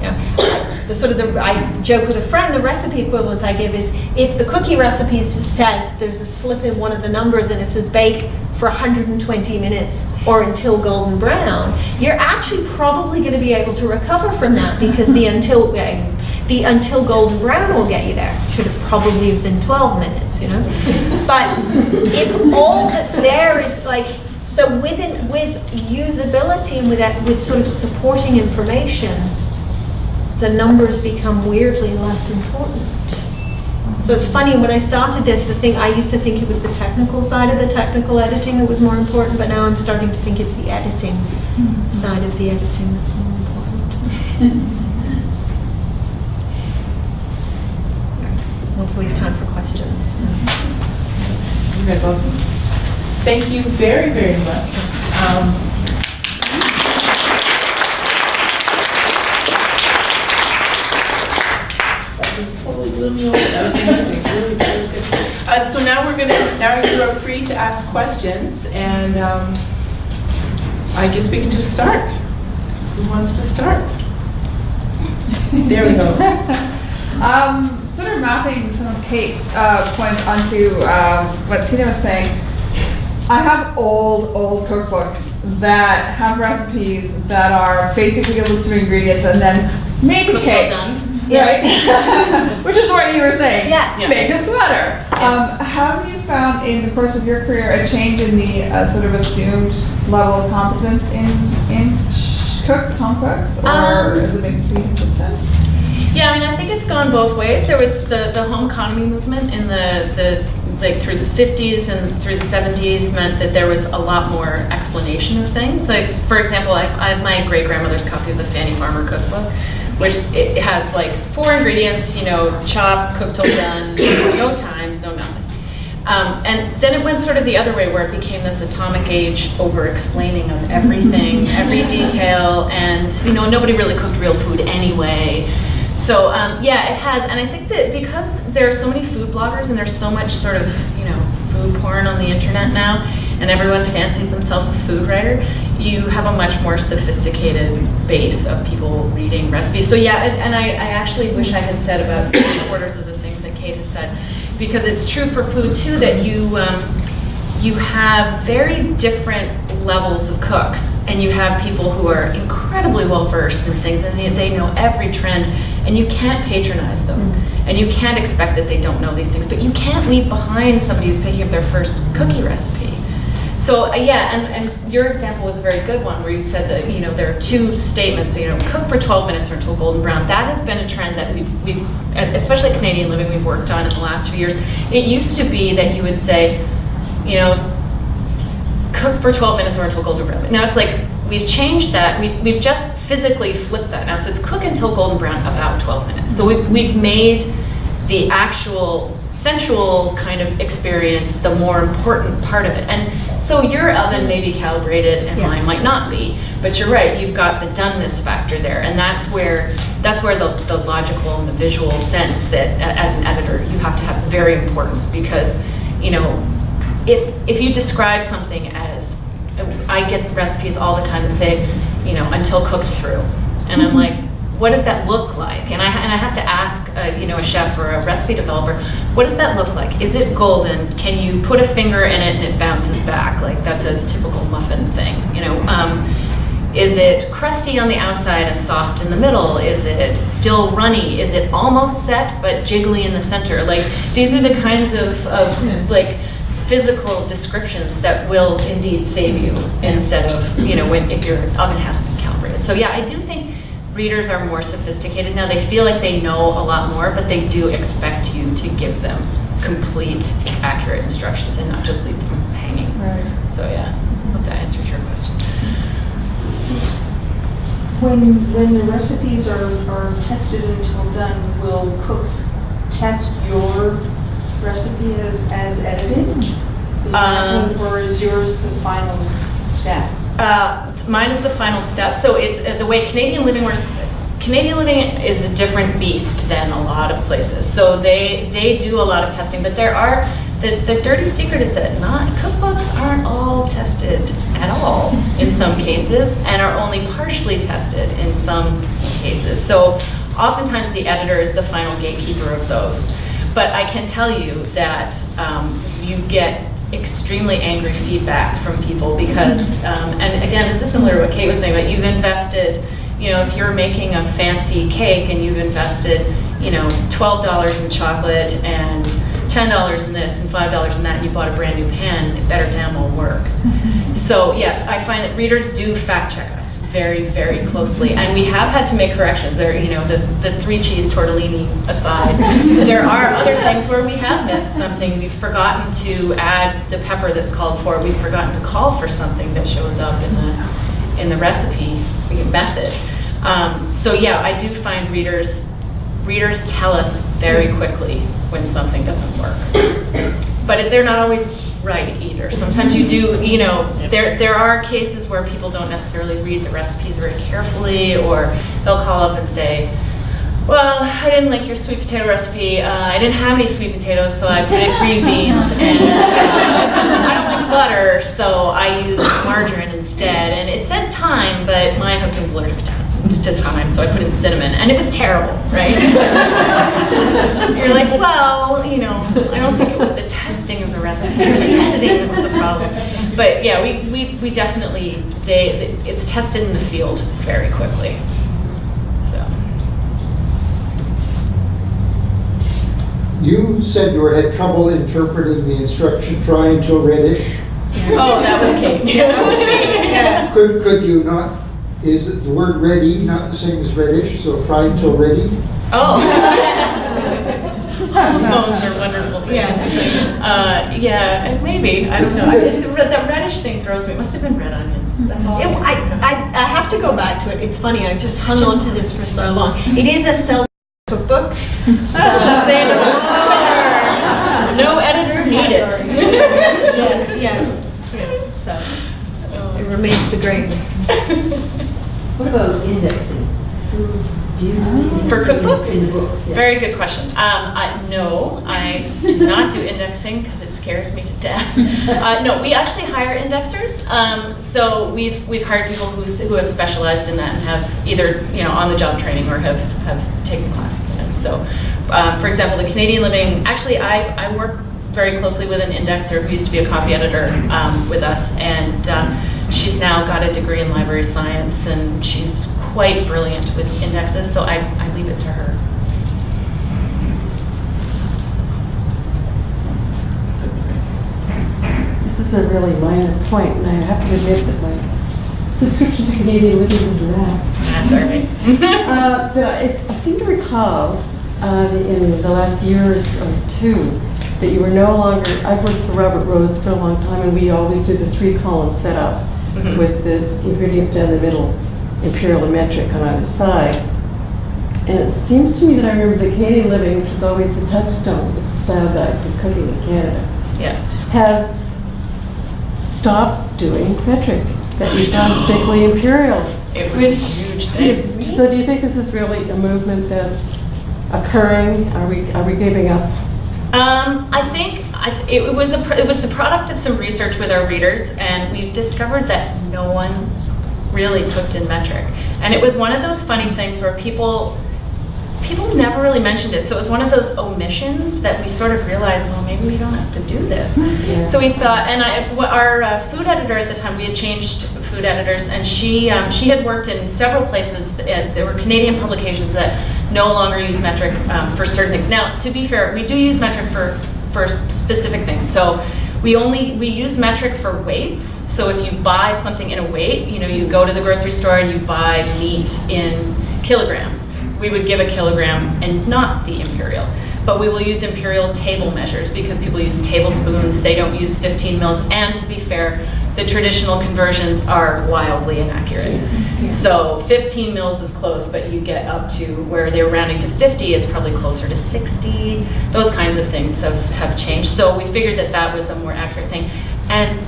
I joke with a friend, the recipe equivalent I give is, if the cookie recipe says there's a slip in one of the numbers and it says bake for 120 minutes or until golden brown, you're actually probably going to be able to recover from that, because the until golden brown will get you there. Should have probably have been 12 minutes, But if all that's there is so with usability and with sort of supporting information, the numbers become weirdly less important. So it's funny, when I started this, I used to think it was the technical side of the technical editing that was more important, but now I'm starting to think it's the editing side of the editing that's more important. Also, we have time for questions. You guys love them. Thank you very, very much. That just totally blew me away. That was amazing. Really, really good. So now you are free to ask questions, and I guess we can just start. Who wants to start? There we go. Sort of mapping some of Kate's points onto what Tina was saying. I have old cookbooks that have recipes that are basically a list of ingredients and then make a Cooked cake. all done. Right? Which is what you were saying. Yeah. Make a sweater. Have you found in the course of your career a change in the sort of assumed level of competence in cooks, home cooks, or is it maybe pretty consistent? Yeah, I mean, I think it's gone both ways. There was the home economy movement in the like through the 50s and through the 70s meant that there was a lot more explanation of things. Like, for example, I have my great-grandmother's copy of the Fanny Farmer cookbook, which it has like 4 ingredients, chop, cook till done, no times, no nothing. And then it went sort of the other way where it became this atomic age over-explaining of everything, every detail, and nobody really cooked real food anyway. So yeah, it has, and I think that because there are so many food bloggers and there's so much sort of food porn on the internet now, and everyone fancies themselves a food writer, you have a much more sophisticated base of people reading recipes. So yeah, and I actually wish I had said about 3/4 of the things that Kate had said, because it's true for food too that you have very different levels of cooks, and you have people who are incredibly well versed in things, and they know every trend, and you can't patronize them, and you can't expect that they don't know these things, but you can't leave behind somebody who's picking up their first cookie recipe. So yeah, and your example was a very good one where you said that there are 2 statements, cook for 12 minutes or until golden brown. That has been a trend that we've especially Canadian Living, we've worked on in the last few years. It used to be that you would say, cook for 12 minutes or until golden brown. Now it's like, we've changed that. We've just physically flipped that now. So it's cook until golden brown, about 12 minutes. So we've made the actual sensual kind of experience the more important part of it. And so your oven may be calibrated and mine might not be, but you're right, you've got the doneness factor there. And that's where the logical and the visual sense that as an editor you have to have is very important, because if you describe something as, I get recipes all the time that say, until cooked through, and I'm like, what does that look like? And I have to ask, a chef or a recipe developer, what does that look like? Is it golden? Can you put a finger in it and it bounces back? Like, that's a typical muffin thing, Is it crusty on the outside and soft in the middle? Is it still runny? Is it almost set but jiggly in the center? Like, these are the kinds of like physical descriptions that will indeed save you, instead of if your oven hasn't been calibrated. So yeah, I do think readers are more sophisticated now. They feel like they know a lot more, but they do expect you to give them complete, accurate instructions and not just leave them hanging. Right. So yeah, I hope that answers your question. When the recipes are tested until done, will cooks test your recipe as edited? Is that, or is yours the final step? Mine is the final step. So it's the way Canadian Living works. Canadian Living is a different beast than a lot of places. So they do a lot of testing, but there are the dirty secret is that cookbooks aren't all tested at all in some cases, and are only partially tested in some cases. So oftentimes the editor is the final gatekeeper of those. But I can tell you that you get extremely angry feedback from people because, and again, this is similar to what Kate was saying, but you've invested, if you're making a fancy cake and you've invested, $12 in chocolate and $10 in this and $5 in that, and you bought a brand new pan, it better damn well work. So yes, I find that readers do fact check us very, very closely, and we have had to make corrections. There, the 3 cheese tortellini aside, there are other things where we have missed something. We've forgotten to add the pepper that's called for. We've forgotten to call for something that shows up in the recipe method. So yeah, I do find readers tell us very quickly when something doesn't work. But they're not always right either. Sometimes you do, you know, there are cases where people don't necessarily read the recipes very carefully, or they'll call up and say, well, I didn't like your sweet potato recipe. I didn't have any sweet potatoes, so I put in green beans, and I don't like butter, so I used margarine instead. And it said thyme, but my husband's allergic to thyme, so I put in cinnamon, and it was terrible, right? You're like, well, you know, I don't think it was the testing of the recipe or the editing that was the problem. But yeah, we definitely, it's tested in the field very quickly. So. You said you had trouble interpreting the instruction, fry until reddish. Oh, that was Kate. Yeah. Could you not, is it the word ready not the same as reddish, so fry until ready? Oh. Phones are wonderful things. Yes. Yeah, maybe, I don't know. That reddish thing throws me. It must have been red onions. That's all. I have to go back to it. It's funny, I've just hung on to this for so long. It is a self-cookbook. So Say no more. No editor needed. yes. So it remains the greatest. What about indexing? Do you do For cookbooks? in the books? Yeah. Very good question. No, I do not do indexing because it scares me to death. No, we actually hire indexers. So we've hired people who have specialized in that and have either on-the-job training or have taken classes in it. So, for example, the Canadian Living. Actually, I work very closely with an indexer who used to be a copy editor with us, and she's now got a degree in library science, and she's quite brilliant with indexes, so I leave it to her. This is a really minor point, and I have to admit that my subscription to Canadian Living is lapsed. That's all right. But I seem to recall in the last years or two that you were no longer, I've worked for Robert Rose for a long time, and we always did the 3-column setup with the ingredients down the middle, imperial and metric on either side. And it seems to me that I remember the Canadian Living, which was always the touchstone, was the style guide for cooking in Canada, Yeah. has stopped doing metric, that you've gone strictly imperial. It was a huge thing. So do you think this is really a movement that's occurring? Are we giving up? I think it was the product of some research with our readers, and we discovered that no one really cooked in metric. And it was one of those funny things where people never really mentioned it. So it was one of those omissions that we sort of realized, well, maybe we don't have to do this. Yeah. So we thought, and our food editor at the time, we had changed food editors, and she had worked in several places. There were Canadian publications that no longer use metric for certain things. Now, to be fair, we do use metric for specific things. So we use metric for weights. So if you buy something in a weight, you go to the grocery store and you buy meat in kilograms. So we would give a kilogram and not the imperial. But we will use imperial table measures because people use tablespoons. They don't use 15 mils. And to be fair, the traditional conversions are wildly inaccurate. So 15 mils is close, but you get up to where they're rounding to 50 is probably closer to 60. Those kinds of things have changed. So we figured that was a more accurate thing. And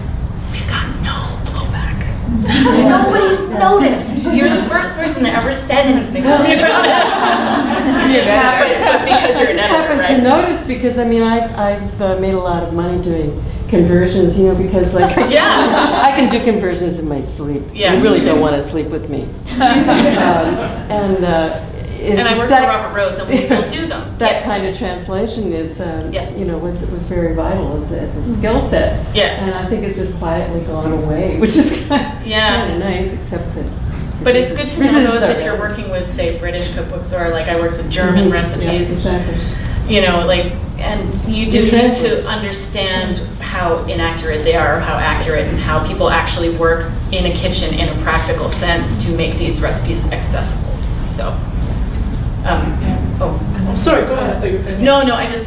we've got no blowback. Nobody's noticed. You're the first person that ever said anything to me about it. But because you're an I just editor, happen right? to notice because I've made a lot of money doing conversions, because Yeah. I can do conversions in my sleep. Yeah. You really don't want to sleep with me. And I work for Robert Rose, and we still do them. That Yeah. kind of translation is, Yeah. was very vital as a skill set. Yeah. And I think it's just quietly gone away, which is kind Yeah. of nice, except that. But it's good to know Resistance those if are- you're working with, say, British cookbooks, or like I work with German recipes. Yeah, exactly. And you do need to understand how inaccurate they are, or how accurate, and how people actually work in a kitchen in a practical sense to make these recipes accessible. So, Sorry, go ahead. I thought you were finished. No, I just.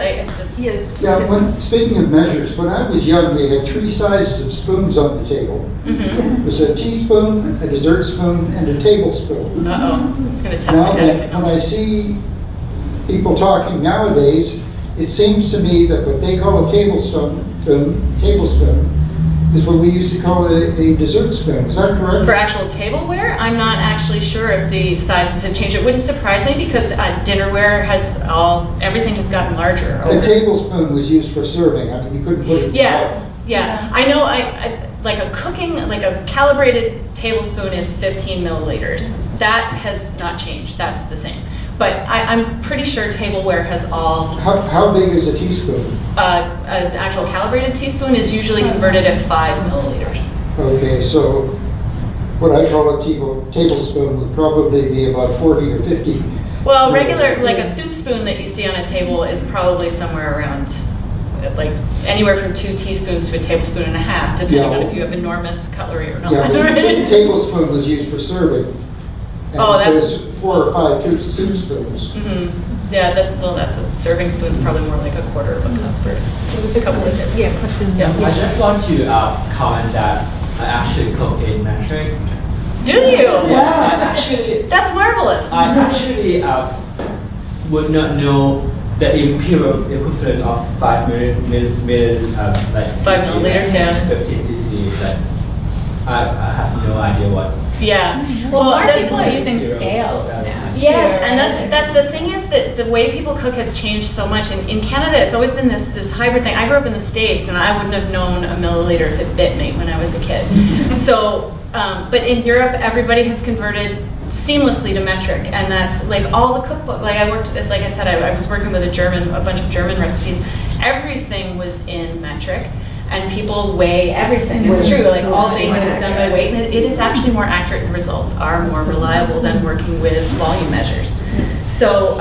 Yeah, speaking of measures, when I was young, we had 3 sizes of spoons on the table. Mm-hmm. It was a teaspoon, a dessert spoon, and a tablespoon. Uh-oh, it's going to test Now, my head. when I see people talking nowadays, it seems to me that what they call a tablespoon is what we used to call a dessert spoon. Is that correct? For actual tableware, I'm not actually sure if the sizes have changed. It wouldn't surprise me because dinnerware everything has gotten larger. A tablespoon was used for serving. I mean, you couldn't put it in the bowl. Yeah. I know. I like a calibrated tablespoon is 15 milliliters. That has not changed. That's the same. But I'm pretty sure tableware has all. How big is a teaspoon? An actual calibrated teaspoon is usually converted at 5 milliliters. Okay, so what I call a tablespoon would probably be about 40 or 50. Well, regular, like a soup spoon that you see on a table is probably somewhere around, like anywhere from 2 teaspoons to a tablespoon and a half, depending on if you have enormous cutlery or not. Yeah, the tablespoon was used for serving. And there's 4 or 5 soup spoons. Mm-hmm. Yeah, that's a serving spoon's probably more like a quarter of a cup or just a couple of tablespoons. Yeah, question. Yeah, I just want to comment that I actually cook in metric. Do you? Yeah, that's marvelous. I actually would not know the imperial equivalent of 5 milliliters, yeah. 15 cc. Like, I have no idea what. Yeah. Well, more people are using scales now. Yes, too, and right? that's the thing is that the way people cook has changed so much. In Canada, it's always been this hybrid thing. I grew up in the States, and I wouldn't have known a milliliter if it bit me when I was a kid. So, but in Europe, everybody has converted seamlessly to metric, and that's like all the cookbook. Like I was working with a bunch of German recipes. Everything was in metric. And people weigh everything. It's true, like all bacon is done by weight, and it is actually more accurate. The results are more reliable than working with volume measures. So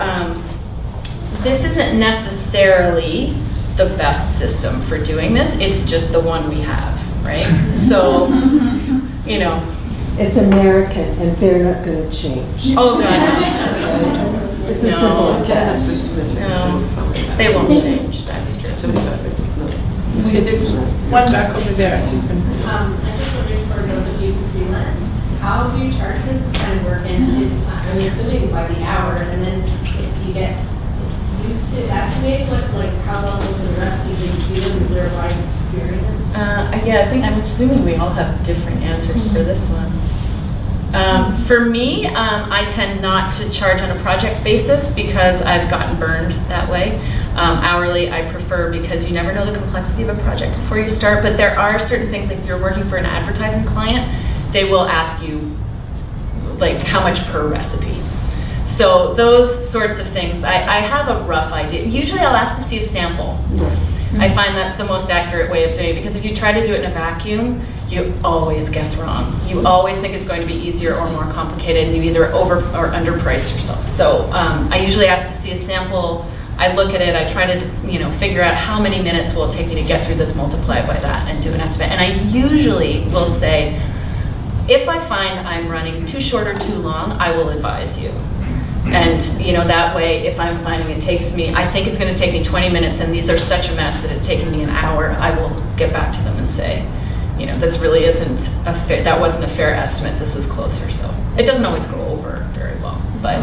this isn't necessarily the best system for doing this. It's just the one we have, right? So, you know. It's American, and they're not going to change. Oh, God. It's as simple as that. No, they won't change. That's true. Okay, there's one back over there. She's been. I just wondering for those of you who freelance, how do you charge for this kind of work? And I'm assuming by the hour, and then if you get used to estimate how long will the recipe be doing? Is there a wide variance? I'm assuming we all have different answers for this one. For me, I tend not to charge on a project basis because I've gotten burned that way. Hourly, I prefer because you never know the complexity of a project before you start, but there are certain things, like if you're working for an advertising client, they will ask you like how much per recipe. So those sorts of things, I have a rough idea. Usually I'll ask to see a sample. I find that's the most accurate way of doing it, because if you try to do it in a vacuum, you always guess wrong. You always think it's going to be easier or more complicated, and you either over or underprice yourself. So I usually ask to see a sample. I look at it, I try to figure out how many minutes will it take me to get through this, multiply by that, and do an estimate. And I usually will say, if I find I'm running too short or too long, I will advise you. And that way, if I'm finding I think it's going to take me 20 minutes, and these are such a mess that it's taking me an hour, I will get back to them and say, this really isn't that wasn't a fair estimate, this is closer. So it doesn't always go over very well, but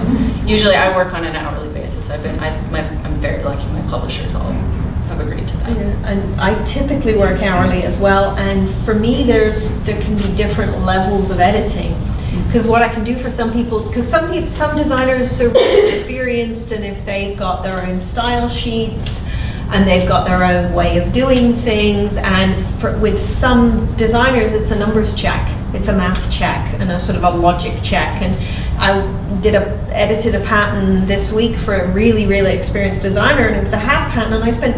usually I work on an hourly basis. I'm very lucky, my publishers all have agreed to that. Yeah, and I typically work hourly as well, and for me there can be different levels of editing. Because what I can do for some people, because some designers are experienced, and if they've got their own style sheets and they've got their own way of doing things, and with some designers it's a numbers check, it's a math check, and a sort of a logic check. And I edited a pattern this week for a really, really experienced designer, and it was a hat pattern, and I spent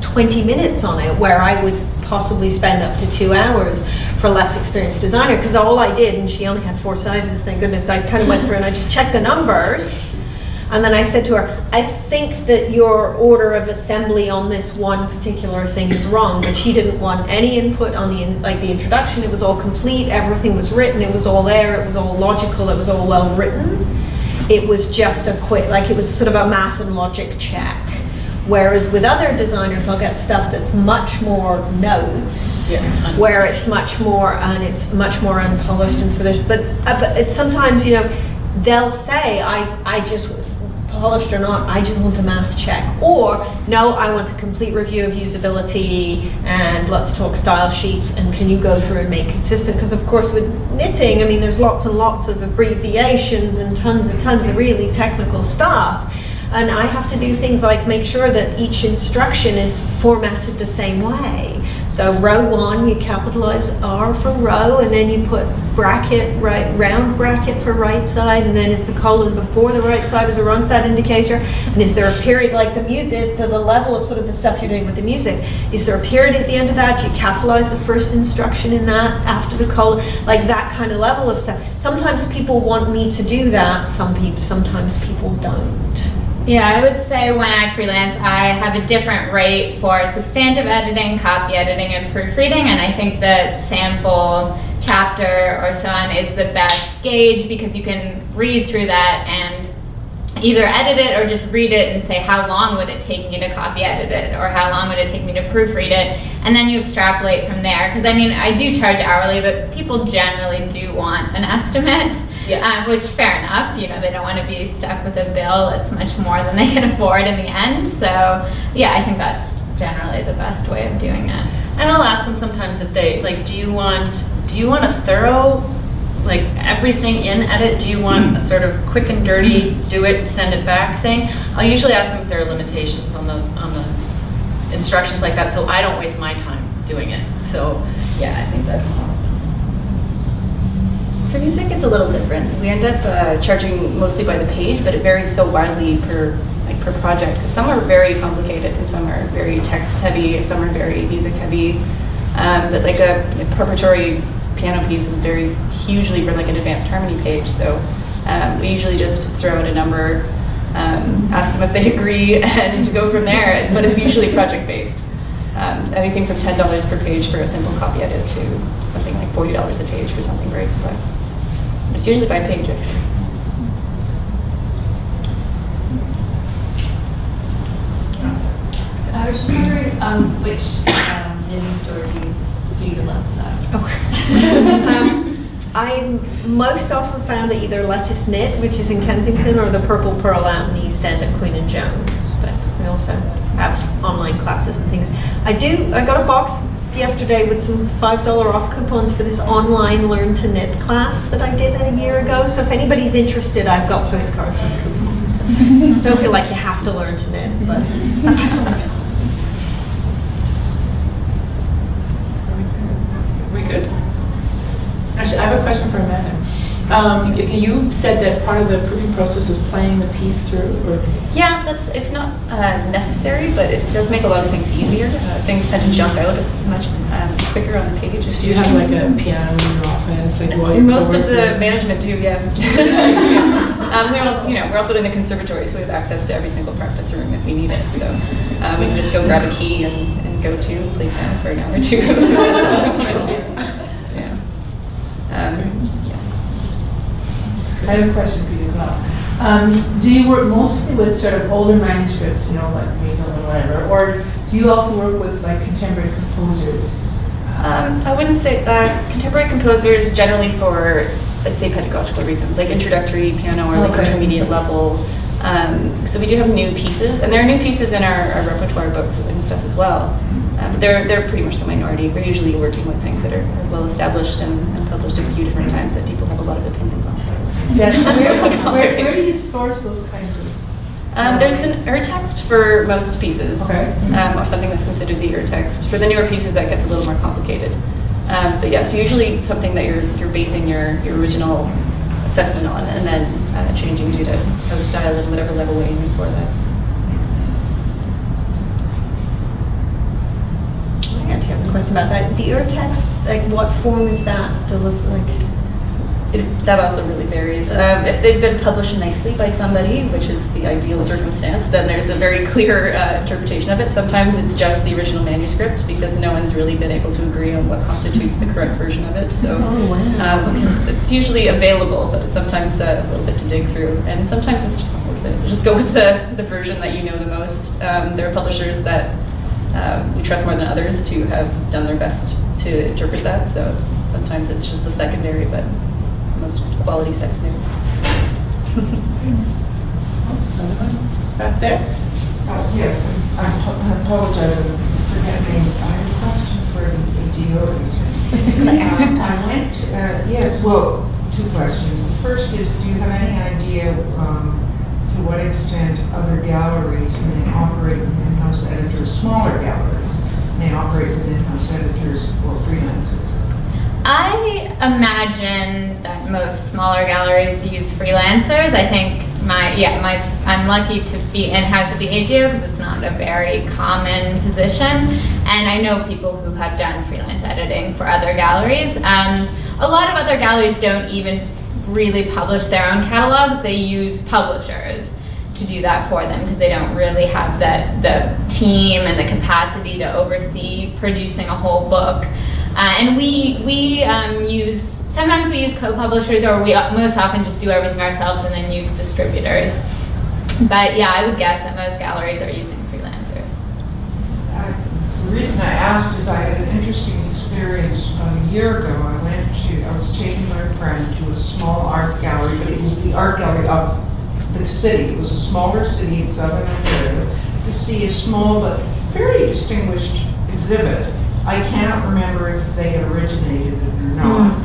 20 minutes on it, where I would possibly spend up to 2 hours for a less experienced designer, because all I did, and she only had 4 sizes, thank goodness, I kind of went through and I just checked the numbers, and then I said to her, I think that your order of assembly on this one particular thing is wrong. But she didn't want any input on the introduction. It was all complete, everything was written, it was all there, it was all logical, it was all well written. it was just a quick, like it was sort of a math and logic check. Whereas with other designers, I'll get stuff that's much more notes, where it's much more, and it's much more unpolished, and so there's, but it's sometimes, you know, they'll say, I just, polished or not, I just want a math check. Or, no, I want a complete review of usability, and let's talk style sheets, and can you go through and make consistent? Because of course with knitting, I mean, there's lots and lots of abbreviations and tons of really technical stuff. And I have to do things like make sure that each instruction is formatted the same way. So row 1, you capitalize R for row, and then you put bracket, round bracket for right side, and then is the colon before the right side or the wrong side indicator? And is there a period, like the level of sort of the stuff you're doing with the music, is there a period at the end of that? Do you capitalize the first instruction in that after the colon? Like that kind of level of stuff. Sometimes people want me to do that, sometimes people don't. Yeah, I would say when I freelance, I have a different rate for substantive editing, copy editing, and proofreading, and I think the sample chapter or so on is the best gauge because you can read through that and either edit it or just read it and say how long would it take me to copy edit it or how long would it take me to proofread it, and then you extrapolate from there. Because I mean, I do charge hourly, but people generally do want an estimate. Yeah. Which, fair enough, you know, they don't want to be stuck with a bill that's much more than they can afford in the end. So, yeah, I think that's generally the best way of doing it. And I'll ask them sometimes if they, like, do you want a thorough, like, everything in edit? Do you want a sort of quick and dirty, do it, send it back thing? I'll usually ask them if there are limitations on the instructions like that, so I don't waste my time doing it. So, yeah, I think that's... For music, it's a little different. We end up charging mostly by the page, but it varies so widely per project. Because some are very complicated, and some are very text heavy, some are very music heavy. But like a preparatory piano piece varies hugely for like an advanced harmony page. So we usually just throw out a number, ask them if they agree, and go from there. But it's usually project based. Anything from $10 per page for a simple copy edit to something like $40 a page for something very complex. It's usually by page, actually. I was just wondering which knitting store do you the lessons at? Oh. I most often found at either Lettuce Knit, which is in Kensington, or the Purple Pearl out in the East End at Queen and Jones. But we also have online classes and things. I got a box yesterday with some $5 off coupons for this online Learn to Knit class that I did a year ago. So if anybody's interested, I've got postcards with coupons. So don't feel like you have to learn to knit, but Are we good? Actually, I have a question for Amanda. You said that part of the proofing process is playing the piece through, or? Yeah, it's not necessary, but it does make a lot of things easier. Things tend to jump out much quicker on the page. Do you have like a piano in your office? Like Most of the management do, yeah. We're also in the Conservatory, so we have access to every single practice room if we need it. So we can just go grab a key and go to play piano for an hour or two. Yeah. I have a question for you as well. Do you work mostly with sort of older manuscripts, like Beethoven or whatever, or do you also work with like contemporary composers? I wouldn't say contemporary composers generally for, let's say, pedagogical reasons, like introductory piano or like intermediate level. So we do have new pieces, and there are new pieces in our repertoire books and stuff as well. But they're pretty much the minority. We're usually working with things that are well established and published a few different times that people have a lot of opinions on. So. Yes. Where do you source those kinds of? There's an urtext for most pieces, or something that's considered the urtext. For the newer pieces, that gets a little more complicated. But yeah, so usually something that you're basing your original assessment on, and then changing due to house style and whatever level we're aiming for that. I actually have a question about that. The urtext, like what form is that delivered? Like, That also really varies. If they've been published nicely by somebody, which is the ideal circumstance, then there's a very clear interpretation of it. Sometimes it's just the original manuscript because no one's really been able to agree on what constitutes the correct version of it. So it's usually available, but it's sometimes a little bit to dig through. And sometimes it's just not worth it. Just go with the version that you know the most. There are publishers that we trust more than others to have done their best to interpret that. So sometimes it's just the secondary, but most quality secondary. Back there? Yes, I apologize, I forget names. I have a question for the DO. I went, yes, well, two questions. The first is, do you have any idea to what extent other galleries may operate with in-house editors, smaller galleries may operate with in-house editors or freelancers? I imagine that most smaller galleries use freelancers. I think I'm lucky to be in-house at the AGO because it's not a very common position. And I know people who have done freelance editing for other galleries. A lot of other galleries don't even really publish their own catalogs. They use publishers to do that for them because they don't really have the team and the capacity to oversee producing a whole book. And sometimes we use co-publishers, or we most often just do everything ourselves and then use distributors. But yeah, I would guess that most galleries are using freelancers. The reason I asked is I had an interesting experience about a year ago. I was taking my friend to a small art gallery, but it was the art gallery of the city. It was a smaller city in southern Ontario, to see a small but very distinguished exhibit. I cannot remember if they had originated it or not.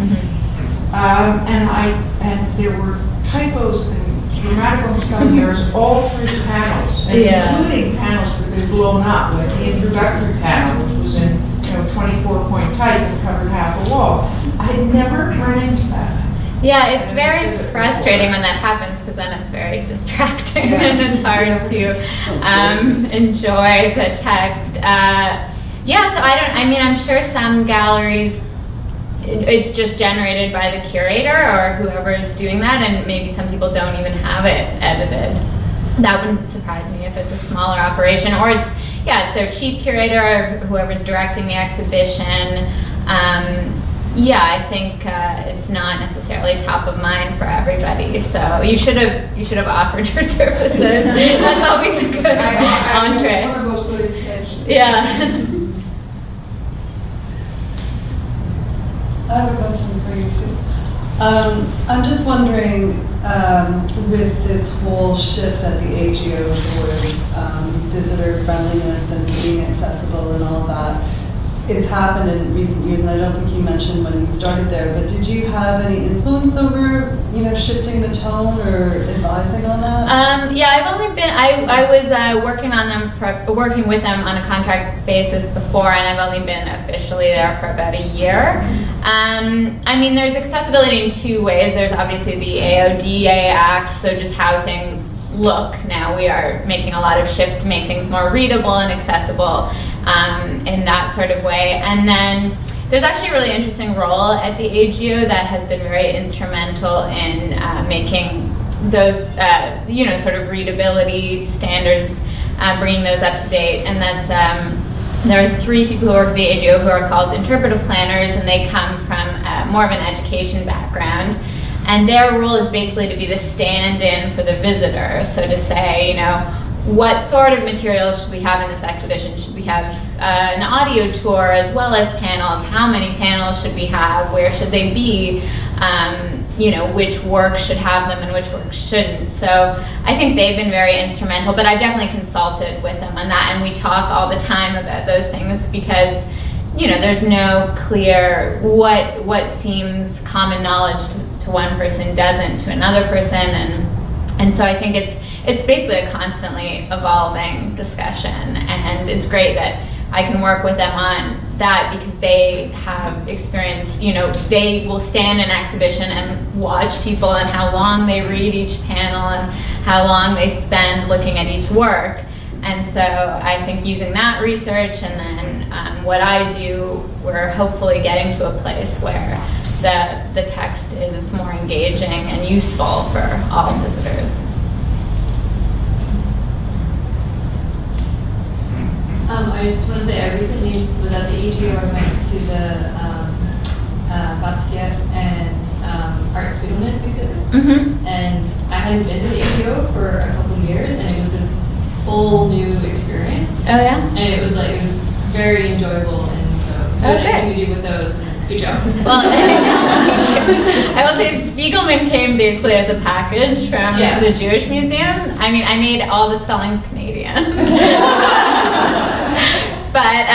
And there were typos and grammatical spelling errors all through the panels, and including panels that had been blown up, like the introductory panel, which was in 24-point type and covered half a wall. I had never run into that. Yeah, it's very frustrating when that happens because then it's very distracting and it's hard to enjoy the text. Yeah, so I'm sure some galleries, it's just generated by the curator or whoever is doing that, and maybe some people don't even have it edited. That wouldn't surprise me if it's a smaller operation, or it's their chief curator or whoever's directing the exhibition. I think it's not necessarily top of mind for everybody. So you should have offered your services. That's always a good entree. Yeah. I have a question for you too. I'm just wondering, with this whole shift at the AGO towards visitor friendliness and being accessible and all that, it's happened in recent years, and I don't think you mentioned when you started there, but did you have any influence over, shifting the tone or advising on that? I've only been, I was working with them on a contract basis before, and I've only been officially there for about a year. There's accessibility in two ways. There's obviously the AODA Act, so just how things look now. We are making a lot of shifts to make things more readable and accessible in that sort of way. And then there's actually a really interesting role at the AGO that has been very instrumental in making those, sort of readability standards, bringing those up to date. And that's, there are 3 people who work at the AGO who are called interpretive planners, and they come from more of an education background. And their role is basically to be the stand-in for the visitor. So to say, what sort of materials should we have in this exhibition? Should we have an audio tour as well as panels? How many panels should we have? Where should they be? Which work should have them and which work shouldn't. So I think they've been very instrumental, but I've definitely consulted with them on that, and we talk all the time about those things because there's no clear what seems common knowledge to one person doesn't to another person, and so I think it's basically a constantly evolving discussion, and it's great that I can work with them on that because they have experience, they will stand in an exhibition and watch people and how long they read each panel and how long they spend looking at each work. And so I think using that research and then what I do, we're hopefully getting to a place where the text is more engaging and useful for all visitors. I just want to say I recently was at the AGO. I went to the Basquiat and Art Spiegelman exhibits, and I hadn't been to the AGO for a couple of years, and it was a whole new experience. Oh yeah? And it was very enjoyable, and so what can we do with those? Good job. Well, I will say Spiegelman came basically as a package from the Jewish Museum. I mean, I made all the spellings Canadian. But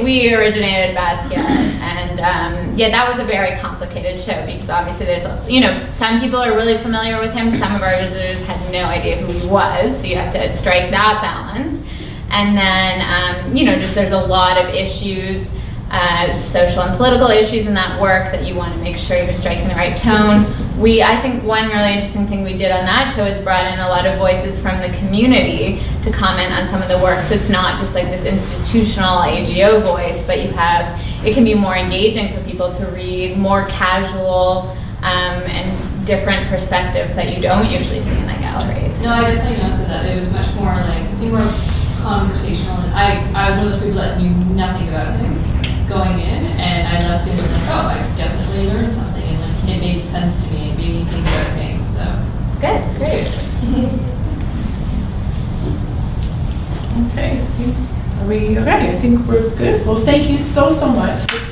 we originated Basquiat, and that was a very complicated show because obviously there's, some people are really familiar with him, some of our visitors had no idea who he was, so you have to strike that balance. And then, just there's a lot of issues, social and political issues in that work that you want to make sure you're striking the right tone. I think one really interesting thing we did on that show is brought in a lot of voices from the community to comment on some of the work. So it's not just like this institutional AGO voice, but it can be more engaging for people to read, more casual, and different perspectives that you don't usually see in the galleries. No, I definitely noticed that. It was much more it seemed more conversational. And I was one of those people that knew nothing about him going in, and I left feeling I definitely learned something, and it made sense to me, and made me think about things. So good, great. Okay. Are we okay? I think we're good. Well, thank you so much. This